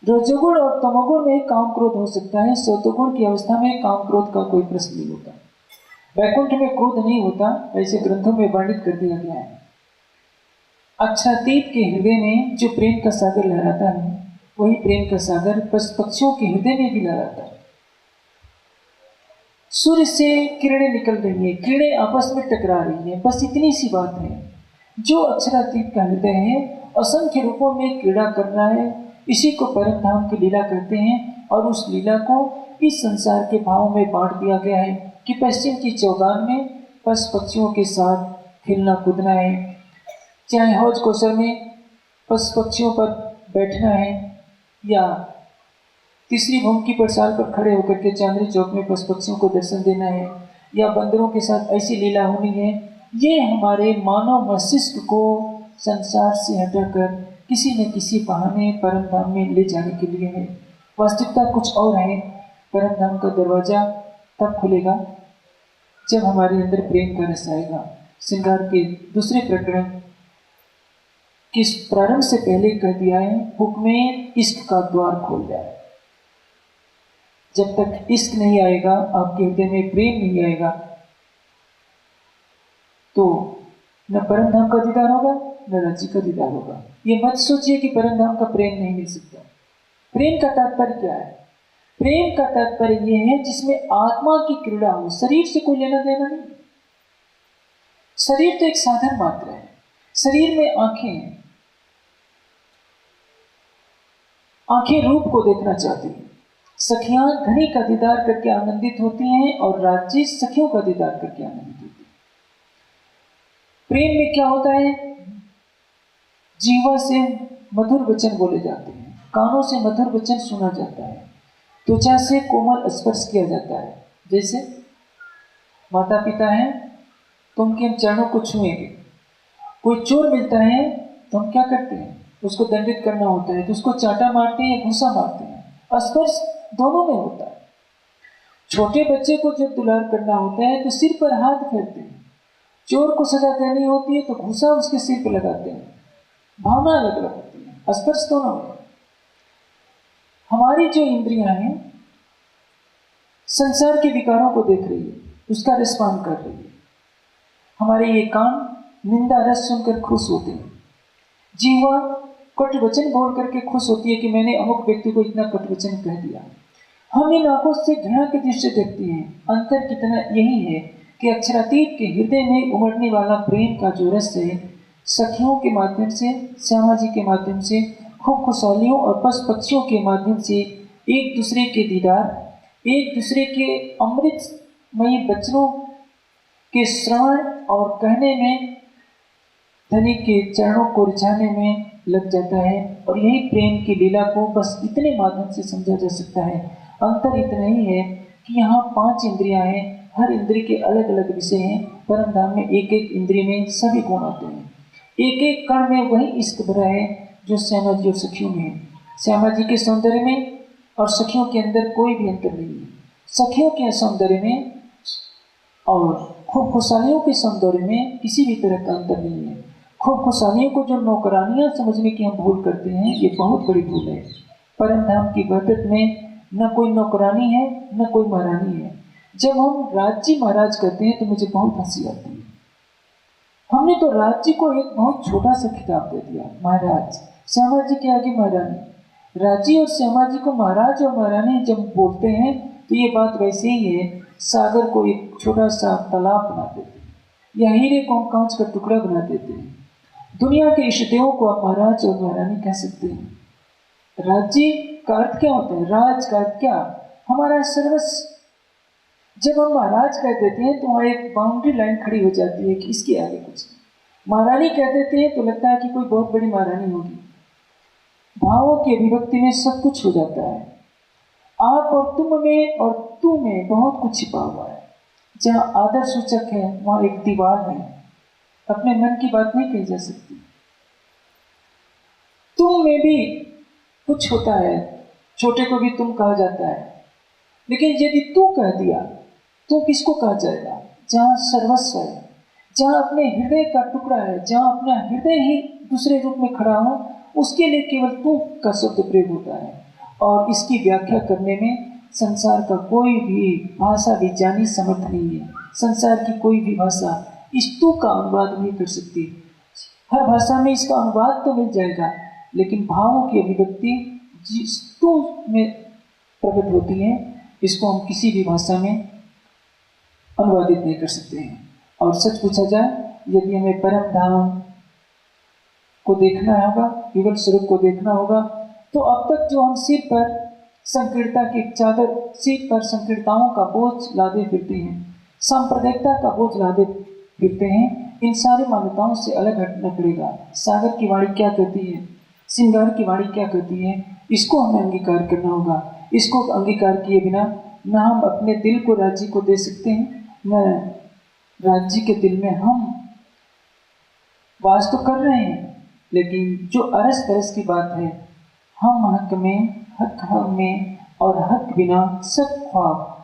रजोगुण और तमोगुण में काम क्रोध हो सकता है, सतोगुण की अवस्था में काम क्रोध का कोई प्रश्न नहीं होता। वैकुंठ में क्रोध नहीं होता, ऐसे ग्रंथों में वर्णित कर दिया गया है। अक्षरातीत के हृदय में जो प्रेम का सागर लहराता है, वही प्रेम का सागर पक्षियों के हृदय में भी लहराता है। सूर्य से किरणें निकल रही हैं, किरणें आपस में टकरा रही हैं, बस इतनी सी बात है। जो अक्षरातीत का हृदय है, असंख्य रूपों में क्रीड़ा कर रहा है। इसी को परम धाम की लीला कहते हैं। और उस लीला को इस संसार के भाव में बांट दिया गया है कि पश्चिम की चौगान में पशु पक्षियों के साथ खेलना कूदना है, चाहे हौज कोसर में पशु पक्षियों पर बैठना है, या तीसरी भूमि की परसाल पर खड़े होकर के चांदनी चौक में पशु पक्षियों को दर्शन देना है, या बंदरों के साथ ऐसी लीला होनी है। ये हमारे मानव मस्तिष्क को संसार से हटाकर किसी न किसी बहाने परम धाम में ले जाने के लिए है। वास्तविकता कुछ और है। परम धाम का दरवाजा तब खुलेगा जब हमारे अंदर प्रेम का रस आएगा। श्रृंगार के दूसरे प्रकरण किस प्रारंभ से पहले कह दिया है, हुक्मे इश्क का द्वार खोल जाए। जब तक इश्क नहीं आएगा, आपके हृदय में प्रेम नहीं आएगा, तो न परम धाम का दीदार होगा, न राज्य का दीदार होगा। ये मत सोचिए कि परम धाम का प्रेम नहीं मिल सकता। प्रेम का तात्पर्य क्या है? प्रेम का तात्पर्य यह है जिसमें आत्मा की क्रीड़ा हो, शरीर से कोई लेना देना नहीं। शरीर तो एक साधन मात्र है। शरीर में आंखें हैं, आंखें रूप को देखना चाहती हैं। सखियां धनी का दीदार करके आनंदित होती हैं और राज्य सखियों का दीदार करके आनंदित होती है। प्रेम में क्या होता है? जीवा से मधुर वचन बोले जाते हैं, कानों से मधुर वचन सुना जाता है, त्वचा से कोमल स्पर्श किया जाता है। जैसे माता पिता हैं तो उनके हम चरणों को छुएंगे। कोई चोर मिलता है तो हम क्या करते हैं? उसको दंडित करना होता है तो उसको चाटा मारते हैं या घूसा मारते हैं। स्पर्श दोनों में होता है। छोटे बच्चे को जब दुलार करना होता है तो सिर पर हाथ फेरते हैं। चोर को सजा देनी होती है तो घूसा उसके सिर पर लगाते हैं। भावना अलग अलग होती है, स्पर्श दोनों में। हमारी जो इंद्रियां हैं संसार के विकारों को देख रही है, उसका रसपान कर रही है। हमारे ये कान निंदा रस सुनकर खुश होते हैं। जीवा कट वचन बोल करके खुश होती है कि मैंने अमुक व्यक्ति को इतना कट वचन कह दिया। हम इन आंखों से घृणा की दृष्टि देखते हैं। अंतर कितना यही है कि अक्षरातीत के हृदय में उमड़ने वाला प्रेम का जो रस है, सखियों के माध्यम से, श्यामा जी के माध्यम से, खूब खुशहालियों और पशु पक्षियों के माध्यम से एक दूसरे के दीदार, एक दूसरे के अमृतमयी वचनों के श्रवण और कहने में, धनी के चरणों को रिझाने में लग जाता है। और यही प्रेम की लीला को बस इतने माध्यम से समझा जा सकता है। अंतर इतना ही है कि यहाँ 5 इंद्रियां हैं, हर इंद्रिय के अलग अलग विषय हैं। परम धाम में एक एक इंद्रिय में सभी गुण आते हैं। एक एक कण में वही इष्ट भरा है जो श्यामा जी और सखियों में है। श्यामा जी के सौंदर्य में और सखियों के अंदर कोई भी अंतर नहीं है। सखियों के सौंदर्य में और खूब खुशहालियों के सौंदर्य में किसी भी तरह का अंतर नहीं है। खूब खुशहालियों को जो नौकरानियां समझने की हम भूल करते हैं, ये बहुत बड़ी भूल है। परम धाम की वहदत में न कोई नौकरानी है न कोई महारानी है। जब हम राज्य महाराज कहते हैं तो मुझे बहुत हंसी आती है। हमने तो राज्य को एक बहुत छोटा सा खिताब दे दिया, महाराज। श्यामा जी के आगे महारानी। राज्य और श्यामा जी को महाराज और महारानी जब बोलते हैं तो ये बात वैसे ही है, सागर को एक छोटा सा तालाब बना देते हैं या हीरे को कांच का टुकड़ा बना देते हैं। दुनिया के इष्ट देवों को आप महाराज और महारानी कह सकते हैं। राज्य का अर्थ क्या होता है? राज का अर्थ क्या? हमारा सर्वस्व। जब हम महाराज कह देते हैं तो वहाँ एक बाउंड्री लाइन खड़ी हो जाती है कि इसके आगे कुछ। महारानी कह देते हैं तो लगता है कि कोई बहुत बड़ी महारानी होगी। भावों की अभिव्यक्ति में सब कुछ हो जाता है। आप और तुम में और तू में बहुत कुछ छिपा हुआ है। जहाँ आदर सूचक है वहाँ एक दीवार है, अपने मन की बात नहीं कही जा सकती। तुम में भी कुछ होता है, छोटे को भी तुम कहा जाता है, लेकिन यदि तू कह दिया तो किसको कहा जाएगा? जहाँ सर्वस्व है, जहाँ अपने हृदय का टुकड़ा है, जहाँ अपना हृदय ही दूसरे रूप में खड़ा हो, उसके लिए केवल तू का शब्द प्रयोग होता है। और इसकी व्याख्या करने में संसार का कोई भी भाषा भी जानी समर्थ नहीं है। संसार की कोई भी भाषा इस तू का अनुवाद नहीं कर सकती। हर भाषा में इसका अनुवाद तो मिल जाएगा, लेकिन भावों की अभिव्यक्ति जिस तू में प्रकट होती है, इसको हम किसी भी भाषा में अनुवादित नहीं कर सकते हैं। और सच पूछा जाए, यदि हमें परम धाम को देखना होगा, युगल स्वरूप को देखना होगा, तो अब तक जो हम सिर पर संकीर्णता की चादर, सिर पर संकीर्णताओं का बोझ लादे फिरते हैं, सांप्रदायिकता का बोझ लादे फिरते हैं, इन सारी मान्यताओं से अलग हटना पड़ेगा। सागर की वाणी क्या कहती है, सिंगार की वाणी क्या कहती है, इसको हमें अंगीकार करना होगा। इसको अंगीकार किए बिना न हम अपने दिल को राज्य को दे सकते हैं, न राज्य के दिल में हम वास तो कर रहे हैं, लेकिन जो अरस परस की बात है, हम हक में, हक हम में और हक बिना सब ख्वाब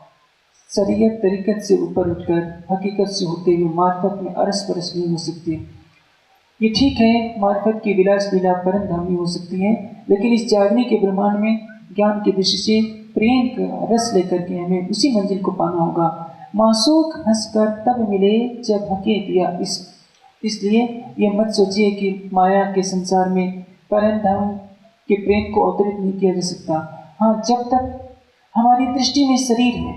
शरीयत तरीकत से ऊपर उठकर हकीकत से होते हुए मार्फत में अरस परस नहीं हो सकती। ये ठीक है, मार्फत की विलास लीला परम धामी हो सकती है, लेकिन इस जागने के ब्रह्मांड में ज्ञान की दृष्टि से प्रेम का रस लेकर के हमें उसी मंजिल को पाना होगा। मासूक हंसकर तब मिले जब हके दिया इश्क। इसलिए ये मत सोचिए कि माया के संसार में परम धाम के प्रेम को अवतरित नहीं किया जा सकता। हाँ, जब तक हमारी दृष्टि में शरीर है,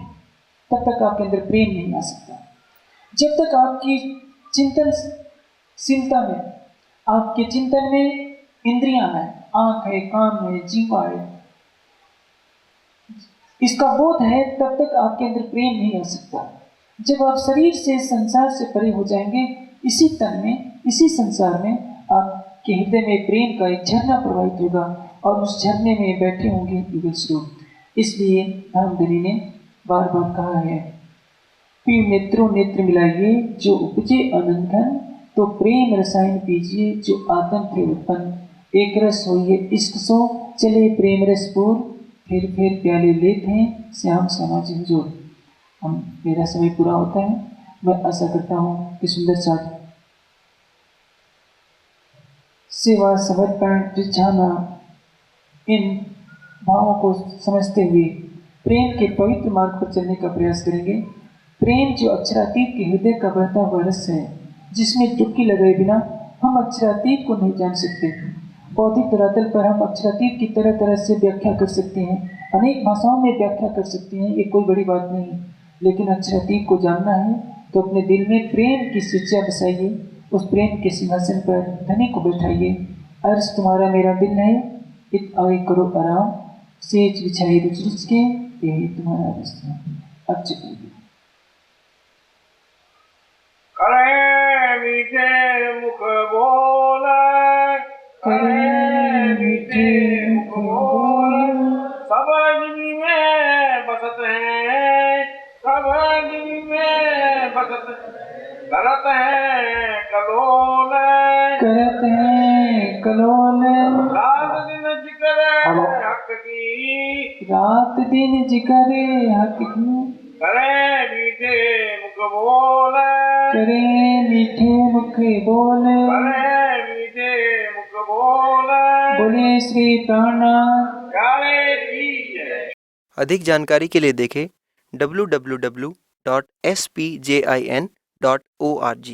तब तक आपके अंदर प्रेम नहीं आ सकता। जब तक आपकी चिंतनशीलता में, आपके चिंतन में इंद्रियां हैं, आंख है, कान है, जीवा है, इसका बोध है, तब तक आपके अंदर प्रेम नहीं आ सकता। जब आप शरीर से, संसार से परे हो जाएंगे, इसी तन में, इसी संसार में आपके हृदय में प्रेम का एक झरना प्रवाहित होगा और उस झरने में बैठे होंगे युगल स्वरूप। इसलिए धर्मधनी ने बार बार कहा है, प्रिय नेत्रों नेत्र मिलाइए जो उपजे अनंत धन, तो प्रेम रसायन पीजिए जो आत्म थे उत्पन्न। एक रस होइए इश्क सो, चले प्रेम रस पूर, फिर प्याले लेते हैं श्याम श्यामा जी हुजूर। मेरा समय पूरा होता है। मैं आशा करता हूँ कि सुंदर साथ सेवा, समर्पण, रिझाना, इन भावों को समझते हुए प्रेम के पवित्र मार्ग पर चलने का प्रयास करेंगे। प्रेम जो अक्षरातीत के हृदय का बहता हुआ रस है, जिसमें डुबकी लगाए बिना हम अक्षरातीत को नहीं जान सकते। बौद्धिक धरातल पर हम अक्षरातीत की तरह तरह से व्याख्या कर सकते हैं, अनेक भाषाओं में व्याख्या कर सकते हैं, ये कोई बड़ी बात नहीं। लेकिन अक्षरातीत को जानना है तो अपने दिल में प्रेम की शिक्षा बसाइए, उस प्रेम के सिंहासन पर धनी को बैठाइए। अर्ज तुम्हारा मेरा दिल है, इत आए करो आराम, सेज बिछाई रुच रुच के, यही तुम्हारा रास्ता। अब चलिए। करे मीठे मुख बोले, करे मीठे मुख बोले, सब दिल में बसत है, सब दिल में बसत है, करत है कलोल, करत है कलोल, रात दिन जिक्र हक की, रात दिन जिक्र हक की, करे मीठे मुख बोले, करे मीठे मुख बोले, करे मीठे मुख बोले, बोले श्री प्राणनाथ प्यारे की जय। अधिक जानकारी के लिए देखें www.spjin.org।